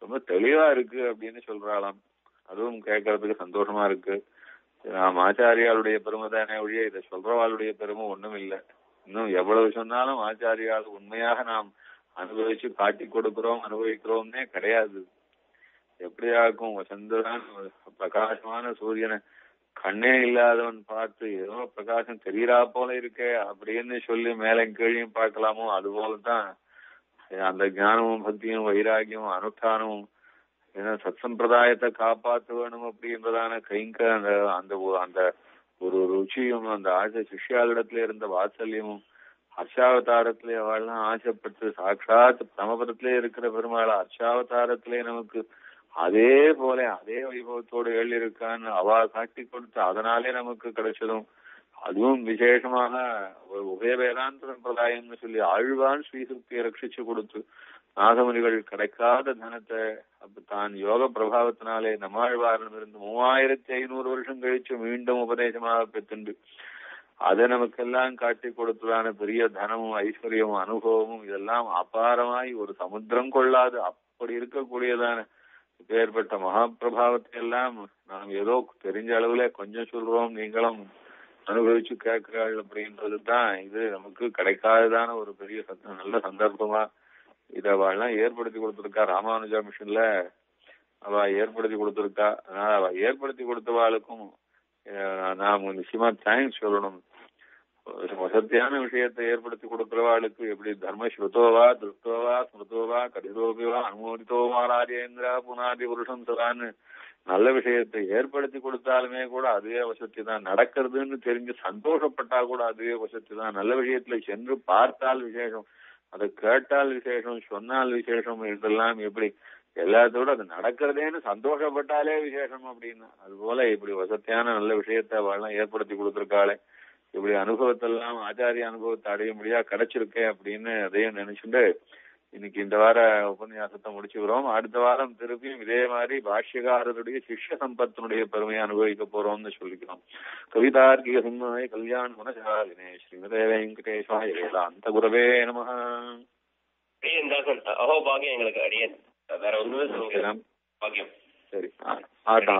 ரொம்ப தெளிவா இருக்கு அப்படின்னு சொல்றாளாம். அதுவும் கேட்கறதுக்கு சந்தோஷமா இருக்கு. நாம் ஆச்சாரியாளுடைய பெருமை தானே ஒழிய இதை சொல்றவாளுடைய பெருமை ஒண்ணும் இல்லை. இன்னும் எவ்வளவு சொன்னாலும் ஆச்சாரியால் உண்மையாக நாம் அனுபவிச்சு காட்டி கொடுக்கிறோம் அனுபவிக்கிறோம்னே கிடையாது. எப்படியாக்கும் சந்திரன் பிரகாசமான சூரியனை கண்ணே இல்லாதவன் பார்த்து ஏதோ பிரகாசம் தெரியறா போல இருக்கே அப்படின்னு சொல்லி மேலே கீழையும் பார்க்கலாமோ, அது போலதான் அந்த ஞானமும் பக்தியும் வைராகியமும் அனுஷ்டானமும் ஏன்னா சத்சம்பிரதாயத்தை காப்பாற்ற வேணும் அப்படின்றதான அந்த ஒரு ருச்சியும் அந்த ஆசை சிஷ்யாளிடத்துல இருந்த வாத்சல்யமும் ஹர்ஷாவதாரத்திலே அவள்லாம் ஆசைப்பட்டு சாட்சாத் பிரமபுரத்திலே இருக்கிற பெருமாள் ஹர்ஷாவதாரத்திலே நமக்கு அதே போல அதே வைபவத்தோடு எழுதியிருக்கான்னு அவ காட்டி கொடுத்து அதனாலே நமக்கு கிடைச்சதும் அதுவும் விசேஷமாக ஒரு உபயவேதாந்த சம்பிரதாயம்னு சொல்லி ஆழ்வான் ஸ்ரீசுக்தியை ரட்சிச்சு கொடுத்து நாகமுனிகள் கிடைக்காத தனத்தை தான் யோக பிரபாவத்தினாலே நம்மாழ்வாரிடம் இருந்து 3500 வருஷம் கழிச்சு மீண்டும் உபதேசமாக பெற்றுண்டு அதை நமக்கெல்லாம் காட்டி கொடுத்ததான பெரிய தனமும் ஐஸ்வர்யமும் அனுபவமும் இதெல்லாம் அபாரமாய் ஒரு சமுத்திரம் கொள்ளாது அப்படி இருக்கக்கூடியதான ஏற்பட்ட மகாபிரபாவத்தை எல்லாம் நாம் ஏதோ தெரிஞ்ச அளவுல கொஞ்சம் சொல்றோம், நீங்களும் அனுபவிச்சு கேட்கிறாள் அப்படின்றது தான் இது நமக்கு கிடைக்காததான ஒரு பெரிய நல்ல சந்தர்ப்பமா இத அவள்லாம் ஏற்படுத்தி கொடுத்திருக்கா ராமானுஜா மிஷன்ல. அவ ஏற்படுத்தி கொடுத்திருக்கா. அதனால அவ ஏற்படுத்தி கொடுத்தவாளுக்கும் நாம் நிச்சயமா தேங்க்ஸ் சொல்லணும். வசத்தியான விஷயத்தை ஏற்படுத்தி கொடுக்கிறவாளுக்கு எப்படி தர்ம ஸ்ருதோவா திருஷ்டோவா ஸ்மிருதோவா கடிதோபிவா அனுமோதித்தோவா ராஜேந்திரா புனாதி புருஷம் சதான்னு நல்ல விஷயத்தை ஏற்படுத்தி கொடுத்தாலுமே கூட அதுவே வசதி தான். நடக்கிறதுன்னு தெரிஞ்சு சந்தோஷப்பட்டா கூட அதுவே வசதி தான். நல்ல விஷயத்துல சென்று பார்த்தால் விசேஷம், அதை கேட்டால் விசேஷம், சொன்னால் விசேஷம். இதெல்லாம் எப்படி எல்லாத்தோட அது நடக்கிறதேன்னு சந்தோஷப்பட்டாலே விசேஷம் அப்படின்னு. அது போல இப்படி வசத்தியான நல்ல விஷயத்தை அவெல்லாம் ஏற்படுத்தி கொடுத்திருக்காளே, இப்படி அனுபவத்தெல்லாம் ஆச்சாரிய அனுபவத்தை அடைய முடியா கிடைச்சிருக்கேன் அப்படின்னு அதையும் நினைச்சுட்டு இன்னைக்கு இந்த வார உபன்யாசத்தை முடிச்சுக்கிறோம். அடுத்த வாரம் திருப்பியும் இதே மாதிரி பாஷ்யகாரருடைய சிஷ்ய சம்பத்தினுடைய பெருமையை அனுபவிக்க போறோம்னு சொல்லிக்கிறோம். கவிதார்க்கிக சிம்மாய கல்யாண மனசாலினே ஸ்ரீமதே வெங்கடேஷாய வேதாந்த குரவே நமஹ. அஹோ பாக்கியம் எங்களுக்கு அடியன் வேற ஒண்ணுமே சொல்லுங்க. பாக்கியம். சரி, ஆட்டம்